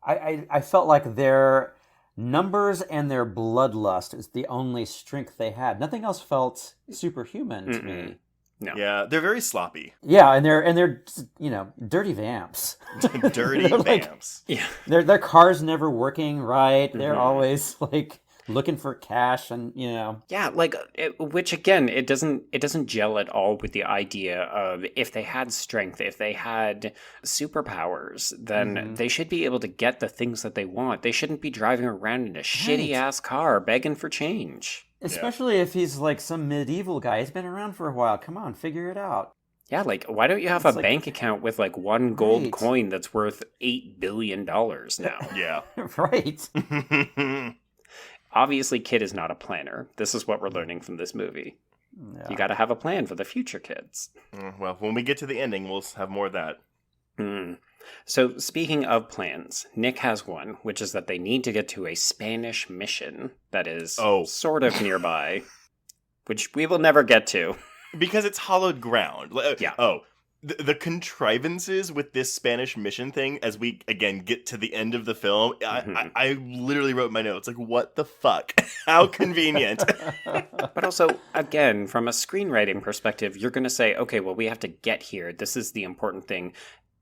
I felt like their numbers and their bloodlust is the only strength they had. Nothing else felt superhuman to me. No. Yeah, they're very sloppy. Yeah, and they're dirty vamps. Dirty vamps. Yeah. Their car's never working right. They're always like looking for cash, and Yeah, like which again, it doesn't gel at all with the idea of if they had strength, if they had superpowers, then they should be able to get the things that they want. They shouldn't be driving around in a shitty ass car begging for change. Especially if he's like some medieval guy. He's been around for a while. Come on, figure it out. Yeah, like, why don't you have a bank account with like 1 gold coin that's worth $8 billion now? Yeah. Right. Obviously, Kid is not a planner. This is what we're learning from this movie. Yeah. You got to have a plan for the future kids. Well, when we get to the ending, we'll have more of that. So, speaking of plans, Nick has one, which is that they need to get to a Spanish mission that is sort of nearby, which we will never get to. Because it's hollowed ground. Yeah. Oh, the contrivances with this Spanish mission thing, as we, again, get to the end of the film, I literally wrote my notes, like, what the fuck? How convenient. But also, again, from a screenwriting perspective, you're going to say, okay, well, we have to get here. This is the important thing.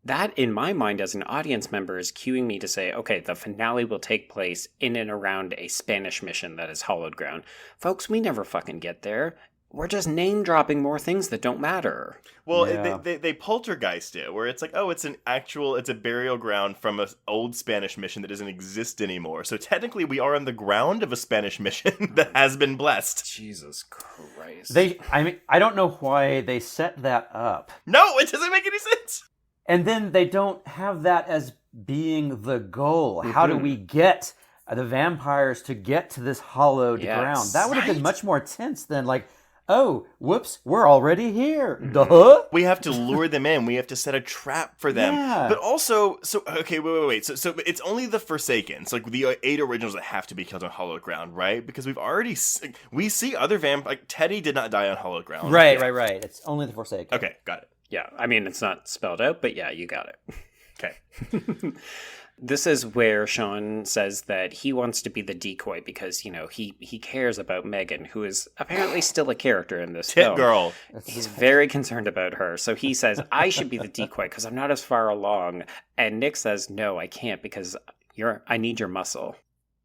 That, in my mind, as an audience member, is cueing me to say, okay, the finale will take place in and around a Spanish mission that is hollowed ground. Folks, we never fucking get there. We're just name-dropping more things that don't matter. Well, they poltergeist it, where it's like, oh, it's a burial ground from an old Spanish mission that doesn't exist anymore. So technically, we are on the ground of a Spanish mission that has been blessed. Jesus Christ. I don't know why they set that up. No, it doesn't make any sense. And then they don't have that as being the goal. How do we get the vampires to get to this hollowed ground? That would have been much more tense than like, oh, whoops, we're already here. Duh. We have to lure them in. We have to set a trap for them. Yeah. But also, okay, wait. So it's only the Forsaken. It's like the 8 originals that have to be killed on hollowed ground, right? Because we see other like Teddy did not die on hollowed ground. Right. It's only the Forsaken. Okay, got it. Yeah, I mean, it's not spelled out, but yeah, you got it. Okay. This is where Sean says that he wants to be the decoy because, he cares about Megan, who is apparently still a character in this film. Girl. He's very concerned about her. So he says, I should be the decoy because I'm not as far along. And Nick says, no, I can't because I need your muscle.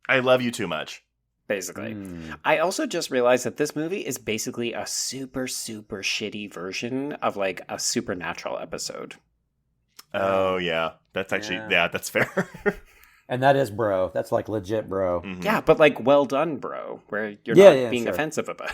I love you too much. Basically. I also just realized that this movie is basically a super, super shitty version of like a Supernatural episode. Oh, yeah. That's actually, that's fair. And that is bro. That's like legit bro. Mm-hmm. Yeah, but like well done, bro, where you're not being offensive about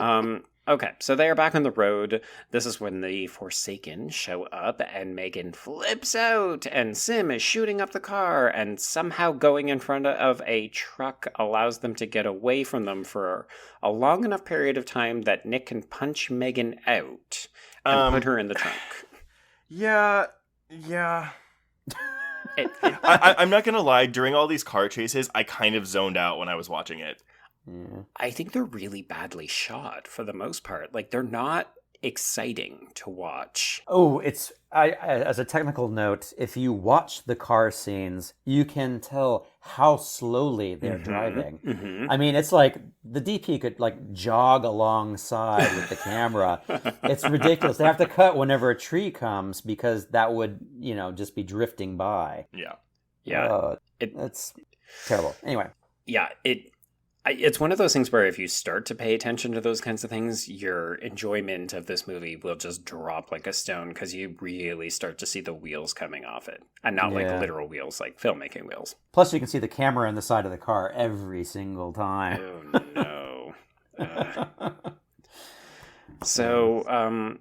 it. Okay, so they are back on the road. This is when the Forsaken show up, and Megan flips out, and Sim is shooting up the car, and somehow going in front of a truck allows them to get away from them for a long enough period of time that Nick can punch Megan out and put her in the trunk. Yeah. I'm not gonna lie. During all these car chases, I kind of zoned out when I was watching it. Yeah. I think they're really badly shot for the most part. Like, they're not exciting to watch. Oh, as a technical note, if you watch the car scenes, you can tell how slowly they're driving. Mm-hmm. I mean, it's like the DP could like jog alongside with the camera. It's ridiculous. They have to cut whenever a tree comes because that would, just be drifting by. Yeah. It's terrible. Anyway. Yeah, it's one of those things where if you start to pay attention to those kinds of things, your enjoyment of this movie will just drop like a stone because you really start to see the wheels coming off it. And not like literal wheels, like filmmaking wheels. Plus, you can see the camera in the side of the car every single time. Oh, no. So,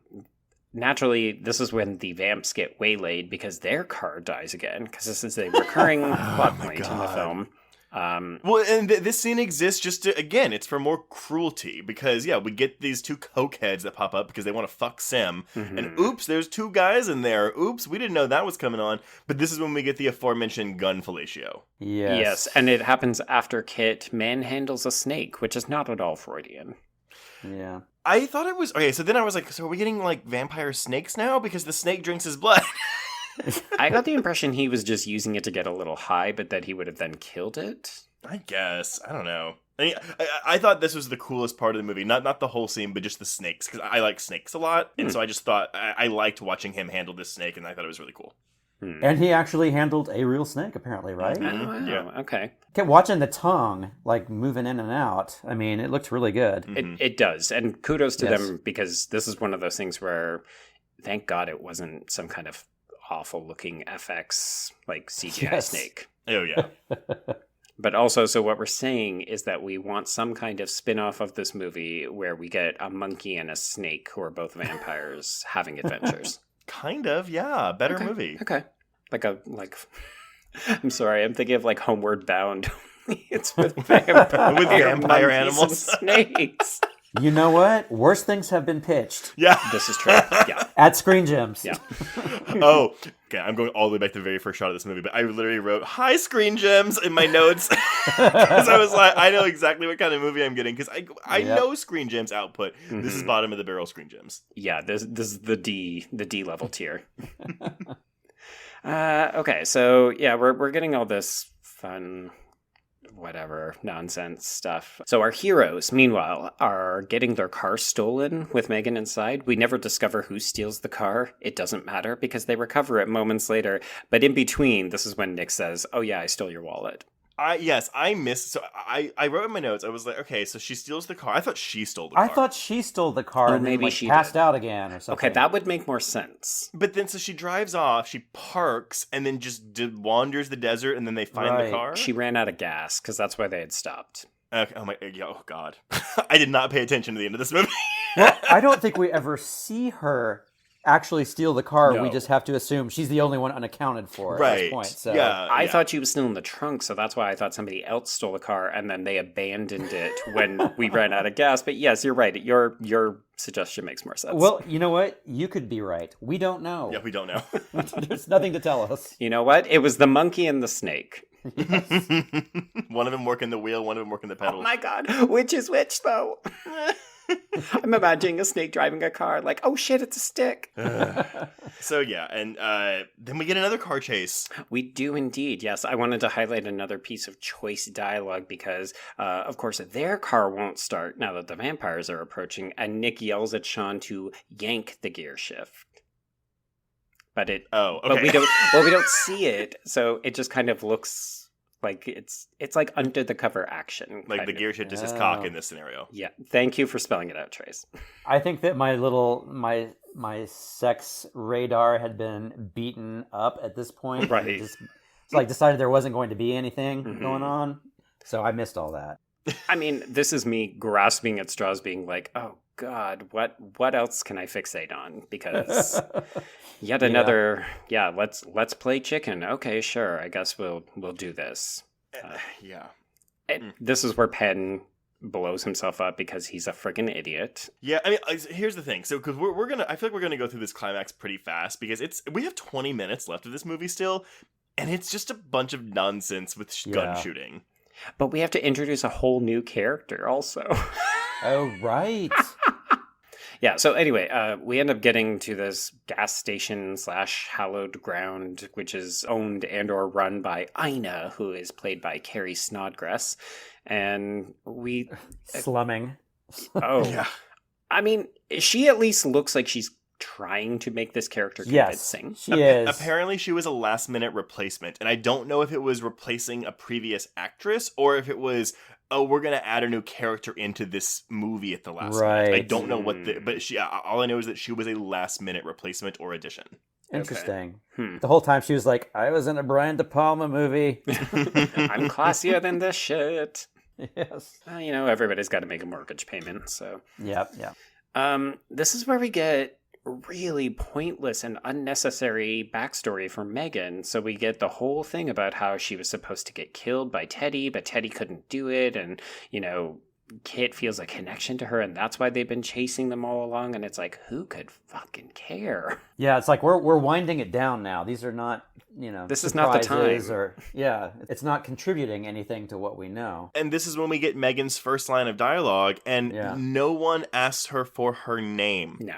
naturally, this is when the vamps get waylaid because their car dies again, because this is a recurring plot point in the film. Well, and this scene exists just to, again, it's for more cruelty because, we get these two cokeheads that pop up because they want to fuck Sim. Mm-hmm. And oops, there's two guys in there. Oops, we didn't know that was coming on. But this is when we get the aforementioned gun fellatio. Yes, and it happens after Kit manhandles a snake, which is not at all Freudian. Yeah. I thought it was... Okay, so then I was like, so are we getting, like, vampire snakes now? Because the snake drinks his blood. I got the impression he was just using it to get a little high, but that he would have then killed it. I guess. I don't know. I thought this was the coolest part of the movie. Not the whole scene, but just the snakes. Because I like snakes a lot. And so I just thought... I liked watching him handle this snake, and I thought it was really cool. And he actually handled a real snake, apparently, right? Oh, wow. Yeah. Okay. Kept watching the tongue, like, moving in and out. I mean, it looked really good. It does. And kudos to them, because this is one of those things where, thank God it wasn't some kind of awful looking FX, like CGI snake. Oh, yeah. But also, so what we're saying is that we want some kind of spin-off of this movie where we get a monkey and a snake who are both vampires having adventures. Kind of, yeah. Better movie. Okay. I'm sorry, I'm thinking of like Homeward Bound. It's with vampire animals. and snakes. You know what? Worse things have been pitched. Yeah. This is true. Yeah. At Screen Gems. Yeah. Oh, okay. I'm going all the way back to the very first shot of this movie, but I literally wrote "Hi, Screen Gems" in my notes because I was like, I know exactly what kind of movie I'm getting because I know Screen Gems output. Mm-hmm. This is bottom of the barrel Screen Gems. Yeah. This is the D level tier. Okay, so yeah, we're getting all this fun, whatever, nonsense stuff. So our heroes, meanwhile, are getting their car stolen with Megan inside. We never discover who steals the car. It doesn't matter because they recover it moments later. But in between, this is when Nick says, "Oh yeah, I stole your wallet." I missed. So I wrote in my notes. I was like, okay, so she steals the car. I thought she stole the car. I thought she stole the car and maybe then, she passed did. out again or something. Okay, that would make more sense. But then, so she drives off, she parks, and then just wanders the desert, and then they find the car? She ran out of gas, because that's why they had stopped. Okay, oh God. I did not pay attention to the end of this movie. Well, I don't think we ever see her actually steal the car. No. We just have to assume she's the only one unaccounted for Right. at this point. So. Yeah. I thought she was still in the trunk, so that's why I thought somebody else stole the car, and then they abandoned it when we ran out of gas. But yes, you're right. Your suggestion makes more sense. Well, you know what? You could be right. We don't know. Yeah, we don't know. There's nothing to tell us. You know what? It was the monkey and the snake. One of them working the wheel, one of them working the pedals. Oh my God. Which is which, though? I'm imagining a snake driving a car like, oh shit, it's a stick. So yeah, and then we get another car chase. We do indeed, yes. I wanted to highlight another piece of choice dialogue because, of course, their car won't start now that the vampires are approaching, and Nick yells at Sean to yank the gear shift. But but we don't see it, so it just kind of looks like it's like under the cover action. Like the gear shift is his cock in this scenario. Yeah. Thank you for spelling it out, Trace. I think that my sex radar had been beaten up at this point. Right. It's like decided there wasn't going to be anything going on. So I missed all that. I mean, this is me grasping at straws being like, oh God, what else can I fixate on? Because yet another, let's play chicken. Okay, sure. I guess we'll do this. This is where Penn blows himself up because he's a friggin' idiot. Yeah, I mean, here's the thing. So, because we're gonna, I feel like we're gonna go through this climax pretty fast because we have 20 minutes left of this movie still. And it's just a bunch of nonsense with gun shooting. But we have to introduce a whole new character also. Oh, right. Yeah, so anyway, we end up getting to this gas station / hallowed ground, which is owned and or run by Ina, who is played by Carrie Snodgrass. And we... Slumming. Oh. Yeah. I mean, she at least looks like she's trying to make this character convincing. Yes, she is. Apparently she was a last-minute replacement, and I don't know if it was replacing a previous actress or if it was... oh, we're going to add a new character into this movie at the last minute. I don't know what but all I know is that she was a last minute replacement or addition. Interesting. Okay. The whole time she was like, I was in a Brian De Palma movie. I'm classier than this shit. Yes. Well, everybody's got to make a mortgage payment, so. Yep. This is where we get really pointless and unnecessary backstory for Megan. So we get the whole thing about how she was supposed to get killed by Teddy, but Teddy couldn't do it. And, Kit feels a connection to her, and that's why they've been chasing them all along. And it's like, who could fucking care? Yeah, it's like we're winding it down now. These are not, this is not the time. It's not contributing anything to what we know. And this is when we get Megan's first line of dialogue, and no one asks her for her name. No.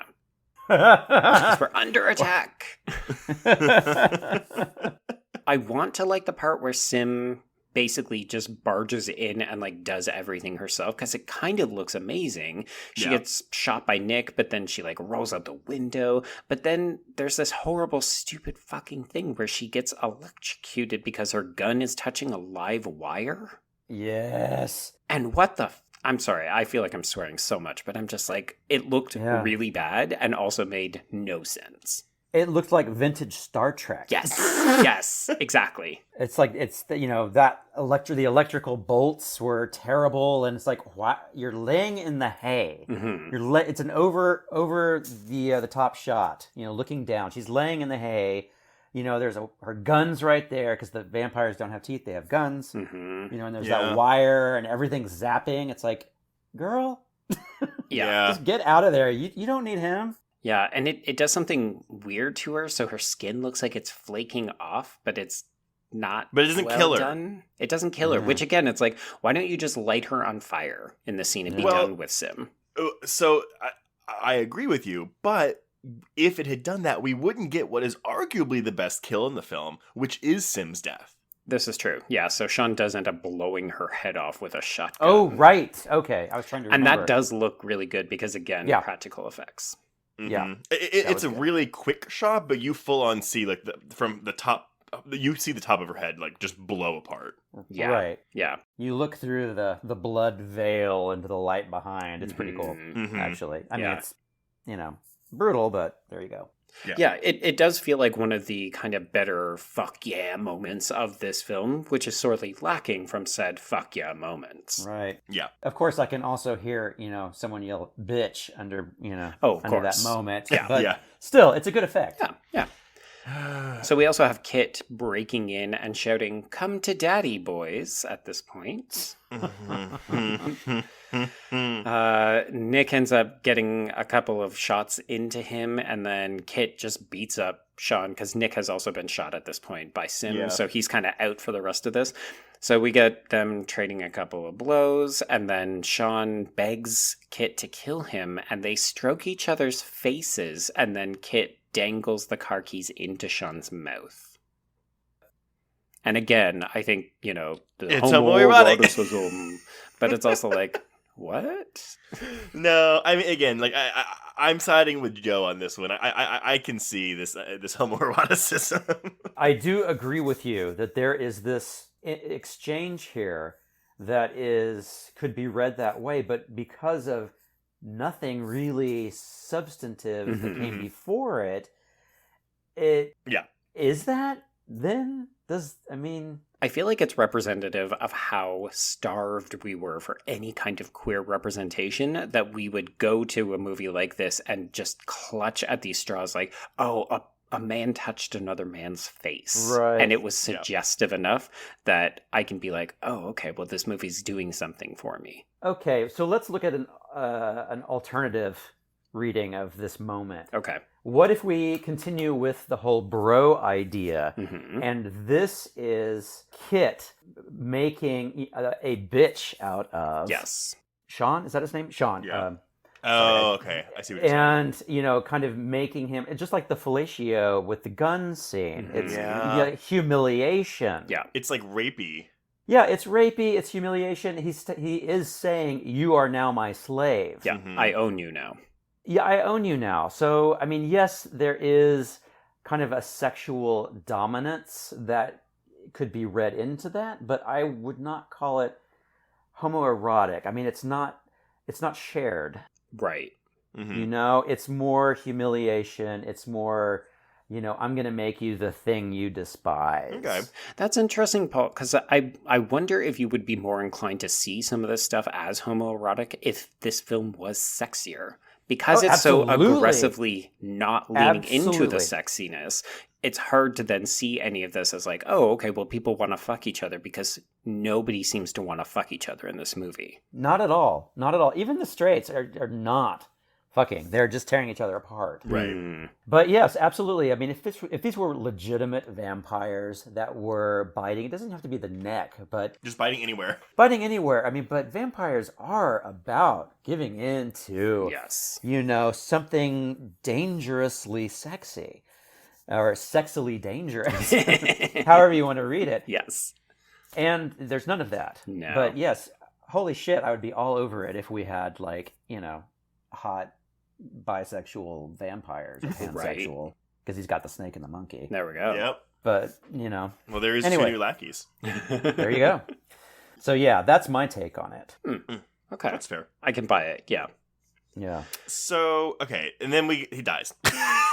We're under attack. I want to like the part where Sim basically just barges in and does everything herself, because it kind of looks amazing. She gets shot by Nick, but then she rolls out the window. But then there's this horrible, stupid fucking thing where she gets electrocuted because her gun is touching a live wire. Yes. And what the I'm sorry, I feel like I'm swearing so much, but I'm just it looked really bad and also made no sense. It looked like vintage Star Trek. Yes, exactly. It's that the electrical bolts were terrible, and it's what you're laying in the hay. Mm-hmm. It's an over the top shot. Looking down, she's laying in the hay. There's her guns right there, because the vampires don't have teeth; they have guns. Mm-hmm. And there's that wire, and everything's zapping. It's like, girl, just get out of there. You don't need him. Yeah, and it does something weird to her, so her skin looks like it's flaking off, but it's not. But it doesn't kill her. Done. It doesn't kill her, which again, it's why don't you just light her on fire in the scene and be done with Sim? So I agree with you, but if it had done that, we wouldn't get what is arguably the best kill in the film, which is Sim's death. This is true. Yeah, so Sean does end up blowing her head off with a shotgun. Oh, right. Okay, I was trying to remember. And that does look really good because, again, practical effects. Mm-hmm. Yeah, it's a really quick shot, but you full on see from the top. You see the top of her head just blow apart. Yeah, right. Yeah, you look through the blood veil into the light behind. It's pretty cool, actually. I mean, it's brutal, but there you go. Yeah, it does feel like one of the kind of better fuck yeah moments of this film, which is sorely lacking from said fuck yeah moments. Right. Yeah. Of course, I can also hear, someone yell bitch under, under that moment. Yeah. But still, it's a good effect. Yeah. So we also have Kit breaking in and shouting, "Come to daddy, boys," at this point. Nick ends up getting a couple of shots into him, and then Kit just beats up Sean, because Nick has also been shot at this point by Sim, so he's kind of out for the rest of this. So we get them trading a couple of blows, and then Sean begs Kit to kill him, and they stroke each other's faces, and then Kit dangles the car keys into Sean's mouth. And again, I think, it's homoerotic, but it's also what? No, I mean, again, I'm siding with Joe on this one. I can see this homoeroticism. I do agree with you that there is this exchange here that could be read that way, but because of nothing really substantive that came before it is that then I feel like it's representative of how starved we were for any kind of queer representation, that we would go to a movie like this and just clutch at these straws a man touched another man's face. Right. And it was suggestive enough that I can be okay, well, this movie's doing something for me. Okay, so let's look at an alternative reading of this moment. Okay. What if we continue with the whole bro idea? Mm-hmm. And this is Kit making a bitch out of Yes. Sean. Is that his name? Sean. Yeah. Okay. I see what you're saying. And, you know, kind of making him, just like the fellatio with the gun scene. It's humiliation. Yeah. It's like rapey. Yeah, it's rapey, it's humiliation. He is saying, you are now my slave. Yeah, I own you now. Yeah, I own you now. So, I mean, yes, there is kind of a sexual dominance that could be read into that, but I would not call it homoerotic. I mean, it's not shared. Right. Mm-hmm. You know, it's more humiliation. It's more, you know, I'm going to make you the thing you despise. Okay. That's interesting, Paul, because I wonder if you would be more inclined to see some of this stuff as homoerotic if this film was sexier. Because it's so aggressively not leaning into the sexiness, it's hard to then see any of this as like, oh, okay, well, people want to fuck each other because nobody seems to want to fuck each other in this movie. Not at all. Not at all. Even the straights are not fucking. They're just tearing each other apart. Right. But yes, absolutely. I mean, if these were legitimate vampires that were biting, it doesn't have to be the neck, but Just biting anywhere. biting anywhere. I mean, but vampires are about giving in to, Yes. you know, something dangerously sexy. Or sexily dangerous. However you want to read it. Yes. And there's none of that. No. But yes, holy shit, I would be all over it if we had, like, you know, hot bisexual vampires or pansexual. Because he's got the snake and the monkey. There we go. Yep. But, you know. Well, there is Anyway. 2 new lackeys. There you go. So yeah, that's my take on it. Okay. That's fair. I can buy it, yeah. Yeah. So, okay, and then he dies.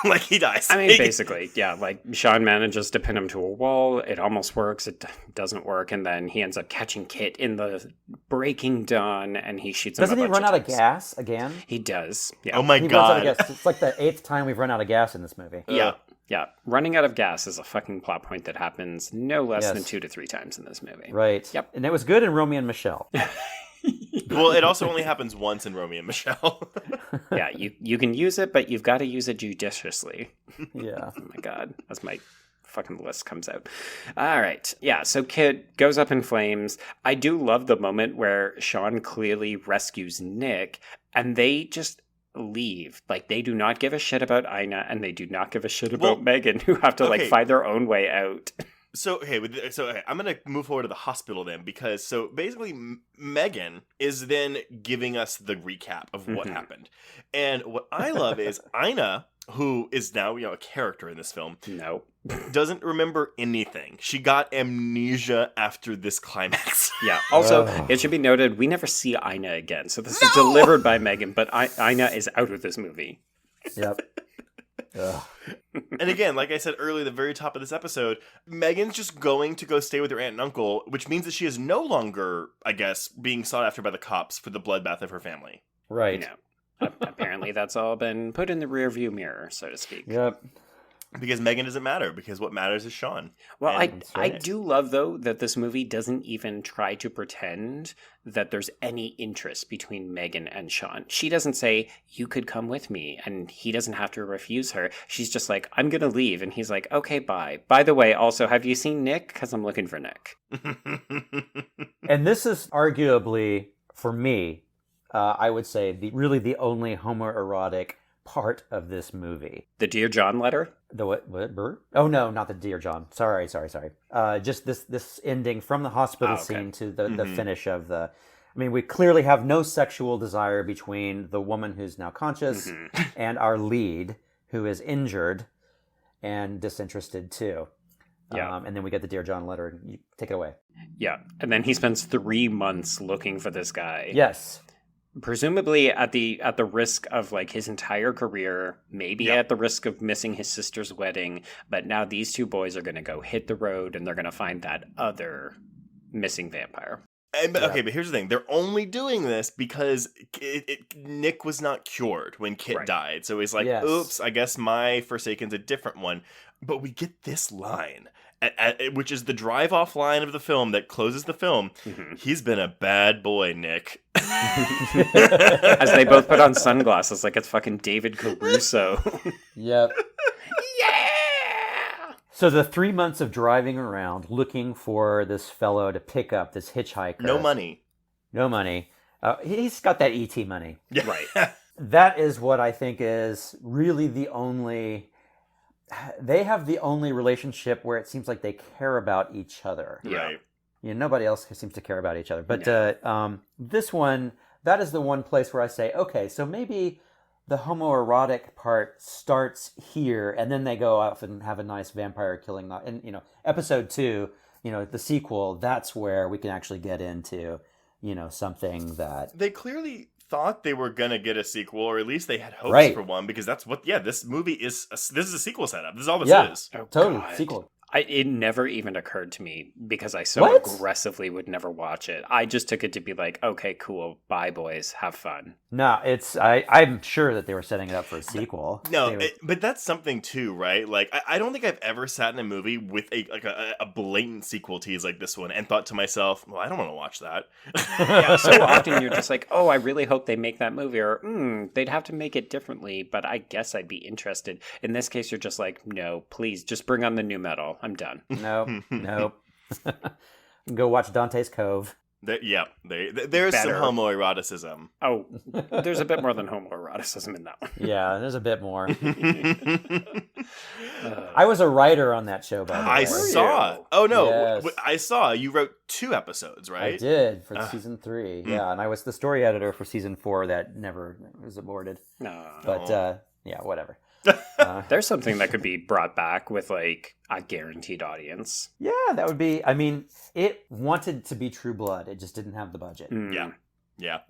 Like, he dies. I mean, basically, yeah, like, Sean manages to pin him to a wall, it almost works, it doesn't work, and then he ends up catching Kit in the Breaking Dawn, and he shoots him Doesn't a he bunch run out of times. gas again? He does, yeah. Oh my He god. runs out of gas. It's like the 8th time we've run out of gas in this movie. Yeah, yeah. Running out of gas is a fucking plot point that happens no less Yes. than 2 to 3 times in this movie. Right. Yep. And it was good in Romeo and Michelle. Well, it also only happens once in Romeo and Michelle. Yeah, you can use it, but you've got to use it judiciously. Yeah. Oh my god, as my fucking list comes out. All right. Yeah, so Kit goes up in flames. I do love the moment where Sean clearly rescues Nick, and they just leave. Like, they do not give a shit about Ina, and they do not give a shit about Megan, who have to, like, find their own way out. So I'm going to move forward to the hospital then, because so basically Megan is then giving us the recap of what happened. And what I love is Ina, who is now, you know, a character in this film, No. doesn't remember anything. She got amnesia after this climax. Yeah. Also, it should be noted, we never see Ina again. So this is delivered by Megan, but Ina is out of this movie. Yep. Ugh. And again, like I said earlier at the very top of this episode, Megan's just going to go stay with her aunt and uncle, which means that she is no longer, I guess, being sought after by the cops for the bloodbath of her family. Right. No. Apparently that's all been put in the rearview mirror, so to speak. Yep. Because Megan doesn't matter, because what matters is Sean. Well, And I do love, though, that this movie doesn't even try to pretend that there's any interest between Megan and Sean. She doesn't say, you could come with me, and he doesn't have to refuse her. She's just like, I'm going to leave, and he's like, okay, bye. By the way, also, have you seen Nick? Because I'm looking for Nick. And this is arguably, for me, I would say, really the only homoerotic part of this movie. The Dear John letter? The what? Bert? Oh no, not the Dear John. Sorry. Just this ending from the hospital scene to the finish of the. I mean, we clearly have no sexual desire between the woman who's now conscious and our lead, who is injured and disinterested too. Yeah. And then we get the Dear John letter. You take it away. Yeah. And then he spends 3 months looking for this guy. Yes. Presumably at the risk of, like, his entire career, maybe at the risk of missing his sister's wedding, but now these 2 boys are going to go hit the road and they're going to find that other missing vampire. Okay, but here's the thing. They're only doing this because Nick was not cured when Kit died. So he's like, oops, I guess my Forsaken's a different one. But we get this line. which is the drive-off line of the film that closes the film. He's been a bad boy, Nick. As they both put on sunglasses like it's fucking David Caruso. Yep. Yeah! So the 3 months of driving around looking for this fellow to pick up this hitchhiker. No money. No money. He's got that ET money. Yeah. Right. That is what I think is really the only... They have the only relationship where it seems like they care about each other. Right. Nobody else seems to care about each other. But this one, that is the one place where I say, okay, so maybe the homoerotic part starts here, and then they go off and have a nice vampire killing. And, episode 2, the sequel, that's where we can actually get into, something that... They clearly thought they were gonna get a sequel, or at least they had hopes for one, because that's what this movie is. This is a sequel setup. This is all this is. Oh, totally. God. Sequel. It never even occurred to me because I so aggressively would never watch it. I just took it to be like, okay, cool, bye boys, have fun. No, I'm sure that they were setting it up for a sequel. No, but that's something too, right? Like, I don't think I've ever sat in a movie with a blatant sequel tease like this one and thought to myself, well, I don't want to watch that. Yeah, so often you're just like, oh, I really hope they make that movie, or they'd have to make it differently, but I guess I'd be interested. In this case, you're just like, no, please, just bring on the new metal. I'm done. Nope. Go watch Dante's Cove. There's Better. some homoeroticism. Oh, there's a bit more than homoeroticism in that one. Yeah, there's a bit more. I was a writer on that show, by the way. I saw. Oh, no. Yes. I saw. You wrote 2 episodes, right? I did for season 3. Yeah, and I was the story editor for season 4 that never was aborted. No. But, yeah, whatever. There's something that could be brought back with like a guaranteed audience. Yeah, that would be. I mean, it wanted to be True Blood. It just didn't have the budget. Yeah.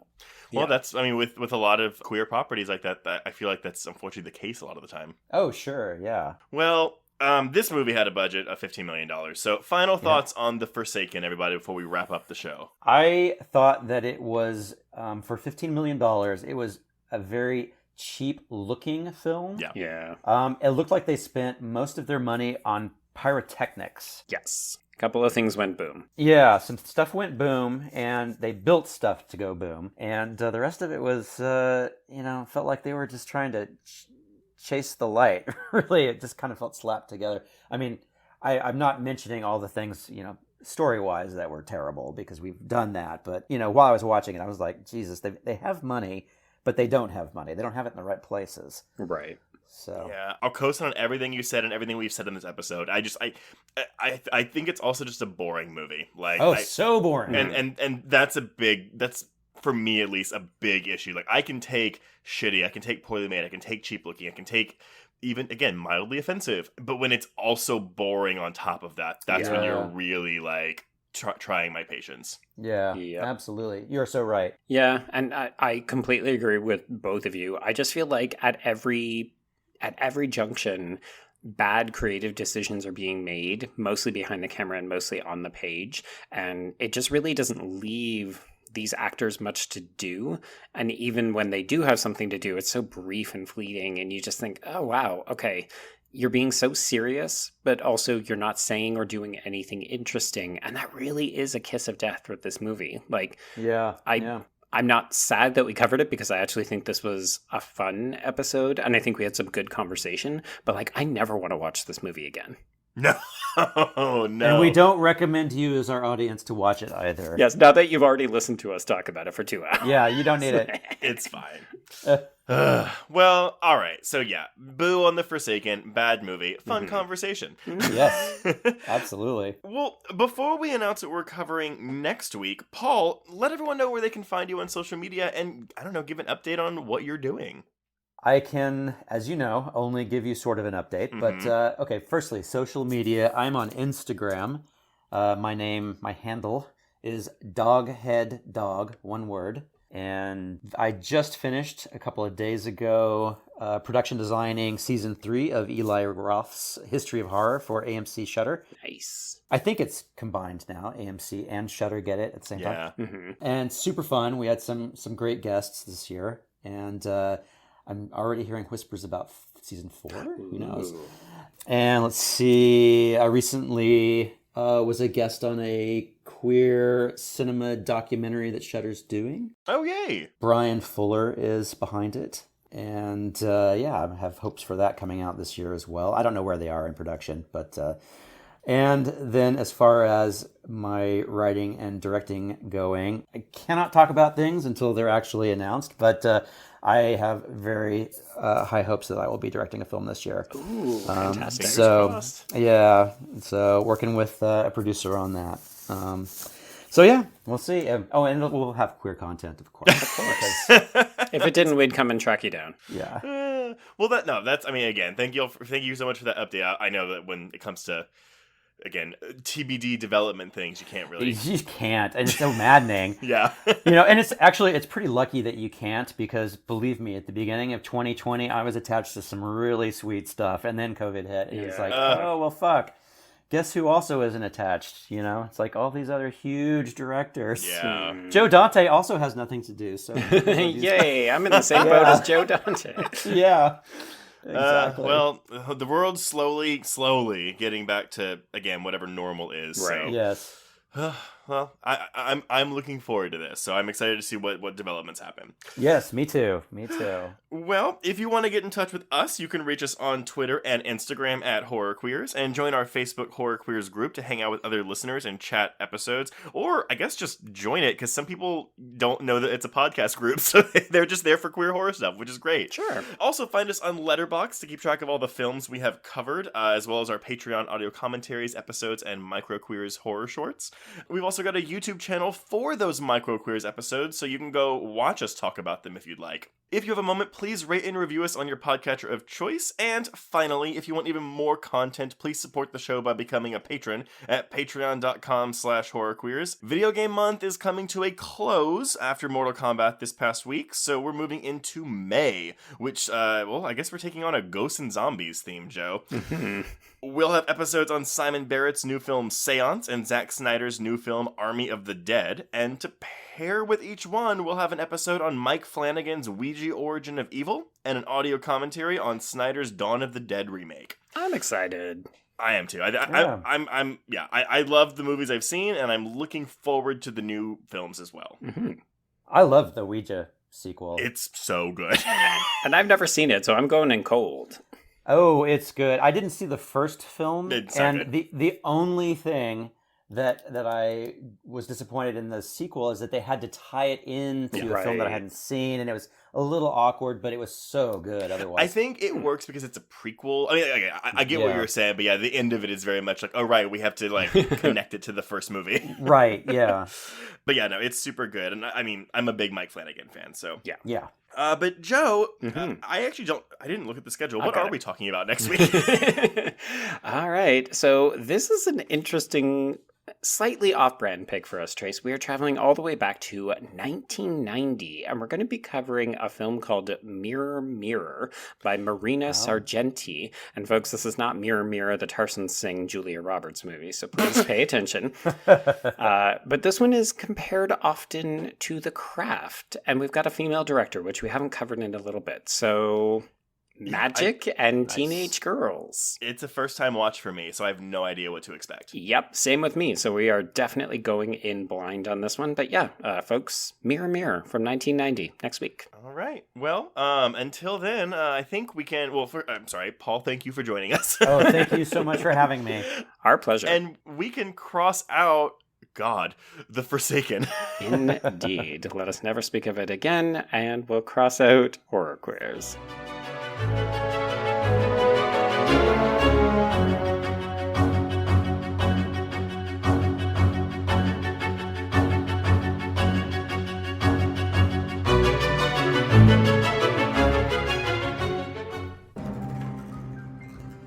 Well, that's. I mean, with a lot of queer properties like that, I feel like that's unfortunately the case a lot of the time. Oh, sure. Yeah. Well, this movie had a budget of $15 million. So, final thoughts on The Forsaken, everybody, before we wrap up the show. I thought that it was for $15 million. It was a very cheap looking film. Yeah. It looked like they spent most of their money on pyrotechnics. Yes. A couple of things went boom. Yeah, some stuff went boom, and they built stuff to go boom. And the rest of it was, felt like they were just trying to chase the light. Really, it just kind of felt slapped together. I mean, I'm not mentioning all the things, story-wise that were terrible, because we've done that. But, while I was watching it, I was like, Jesus, they have money, but they don't have money. They don't have it in the right places. Right. So yeah, I'll co-sign on everything you said and everything we've said in this episode. I think it's also just a boring movie. Like, so boring. And that's for me at least a big issue. Like, I can take shitty, I can take poorly made, I can take cheap looking, I can take even, again, mildly offensive. But when it's also boring on top of that, that's when you're really like trying my patience. Yeah, absolutely. You're so right. Yeah, and I completely agree with both of you. I just feel like at every junction, bad creative decisions are being made, mostly behind the camera and mostly on the page, and it just really doesn't leave these actors much to do. And even when they do have something to do, it's so brief and fleeting, and you just think, oh wow, okay, you're being so serious, but also you're not saying or doing anything interesting. And that really is a kiss of death with this movie. Like, I'm not sad that we covered it, because I actually think this was a fun episode, and I think we had some good conversation, but like, I never want to watch this movie again. No. And we don't recommend you as our audience to watch it either. Yes, now that you've already listened to us talk about it for 2 hours. Yeah, you don't need it. It's fine. Well, all right. So yeah, boo on The Forsaken, bad movie, fun conversation. Yes, absolutely. Well, before we announce what we're covering next week, Paul, let everyone know where they can find you on social media and, I don't know, give an update on what you're doing. I can, as you know, only give you sort of an update. But, okay, firstly, social media. I'm on Instagram. My handle is dogheaddog, one word. And I just finished a couple of days ago production designing season 3 of Eli Roth's History of Horror for AMC Shudder. Nice. I think it's combined now. AMC and Shudder get it at the same time. Mm-hmm. And super fun. We had some great guests this year. And I'm already hearing whispers about season 4. Who knows? And let's see, I recently was a guest on a queer cinema documentary that Shudder's doing. Oh, yay! Brian Fuller is behind it. And I have hopes for that coming out this year as well. I don't know where they are in production, but... And then as far as my writing and directing going, I cannot talk about things until they're actually announced, but I have very high hopes that I will be directing a film this year. Ooh, fantastic. So working with a producer on that. We'll see. And we'll have queer content, of course. If it didn't, we'd come and track you down. Yeah. Again, thank you so much for that update. I know that when it comes to, again, TBD development things, you can't really... You can't, and it's so maddening. Yeah. And it's pretty lucky that you can't, because believe me, at the beginning of 2020, I was attached to some really sweet stuff, and then COVID hit, and it's like, oh, well, fuck. Guess who also isn't attached? It's like all these other huge directors. Yeah. Joe Dante also has nothing to do, so... Yay, I'm in the same boat as Joe Dante. Yeah. Exactly. The world's slowly getting back to, again, whatever normal is. Right. So. Yes. Well, I'm looking forward to this, so I'm excited to see what developments happen. Yes, me too. Well, if you want to get in touch with us, you can reach us on Twitter and Instagram at Horror Queers, and join our Facebook Horror Queers group to hang out with other listeners and chat episodes, or I guess just join it, because some people don't know that it's a podcast group, so they're just there for queer horror stuff, which is great. Sure. Also, find us on Letterboxd to keep track of all the films we have covered, as well as our Patreon audio commentaries, episodes, and Micro Queers horror shorts. We've also got a YouTube channel for those Micro Queers episodes, so you can go watch us talk about them if you'd like. If you have a moment, please rate and review us on your podcatcher of choice. And finally, if you want even more content, please support the show by becoming a patron at patreon.com/horrorqueers. Video Game Month is coming to a close after Mortal Kombat this past week, so we're moving into May, which, I guess we're taking on a Ghosts and Zombies theme, Joe. We'll have episodes on Simon Barrett's new film Seance and Zack Snyder's new film Army of the Dead, and to pair with each one, we'll have an episode on Mike Flanagan's Ouija Origin of Evil and an audio commentary on Snyder's Dawn of the Dead remake. I'm excited. I am too. I love the movies I've seen, and I'm looking forward to the new films as well. Mm-hmm. I love the Ouija sequel. It's so good. And I've never seen it, so I'm going in cold. Oh, it's good. I didn't see the first film, It's so and good. the only thing that I was disappointed in the sequel is that they had to tie it into a film that I hadn't seen, and it was a little awkward, but it was so good otherwise. I think it works because it's a prequel. I mean, I get what you're saying, but yeah, the end of it is very much like, oh, right, we have to connect it to the first movie. Right, yeah. But yeah, no, it's super good. And I mean, I'm a big Mike Flanagan fan, so yeah. Yeah. But Joe, I didn't look at the schedule. What are we talking about next week? All right. So this is an interesting, slightly off-brand pick for us, Trace. We are traveling all the way back to 1990, and we're going to be covering a film called Mirror, Mirror by Marina Sargenti. And folks, this is not Mirror, Mirror, the Tarzan Singh Julia Roberts movie, so please pay attention. But this one is compared often to The Craft, and we've got a female director, which we haven't covered in a little bit. So... magic and teenage girls. It's a first-time watch for me, so I have no idea what to expect. Yep, same with me. So we are definitely going in blind on this one. But yeah, folks, Mirror, Mirror from 1990 next week. All right. Well, until then, I think we can... I'm sorry, Paul, thank you for joining us. Oh, thank you so much for having me. Our pleasure. And we can cross out... God, The Forsaken. Indeed. Let us never speak of it again, and we'll cross out Horror Queers.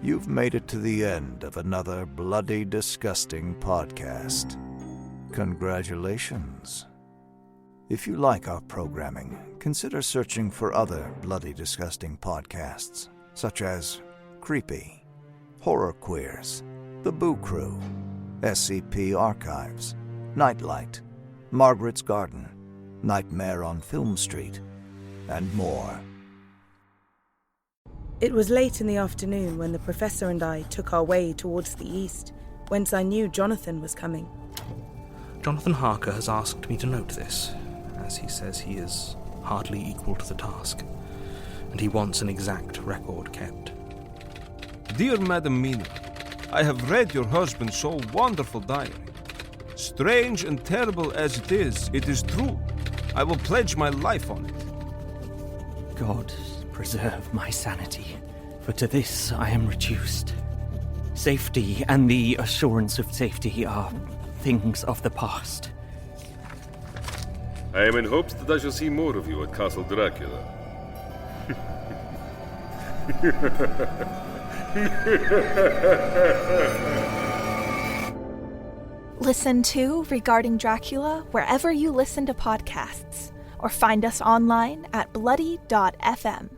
You've made it to the end of another bloody, disgusting podcast. Congratulations. If you like our programming, consider searching for other bloody, disgusting podcasts, such as Creepy, Horror Queers, The Boo Crew, SCP Archives, Nightlight, Margaret's Garden, Nightmare on Film Street, and more. It was late in the afternoon when the professor and I took our way towards the east, whence I knew Johnathon was coming. Johnathon Harker has asked me to note this, as he says he is hardly equal to the task, and he wants an exact record kept. Dear Madam Mina, I have read your husband's so wonderful diary. Strange and terrible as it is true. I will pledge my life on it. God preserve my sanity, for to this I am reduced. Safety and the assurance of safety are things of the past. I am in hopes that I shall see more of you at Castle Dracula. Listen to Regarding Dracula wherever you listen to podcasts, or find us online at bloody.fm.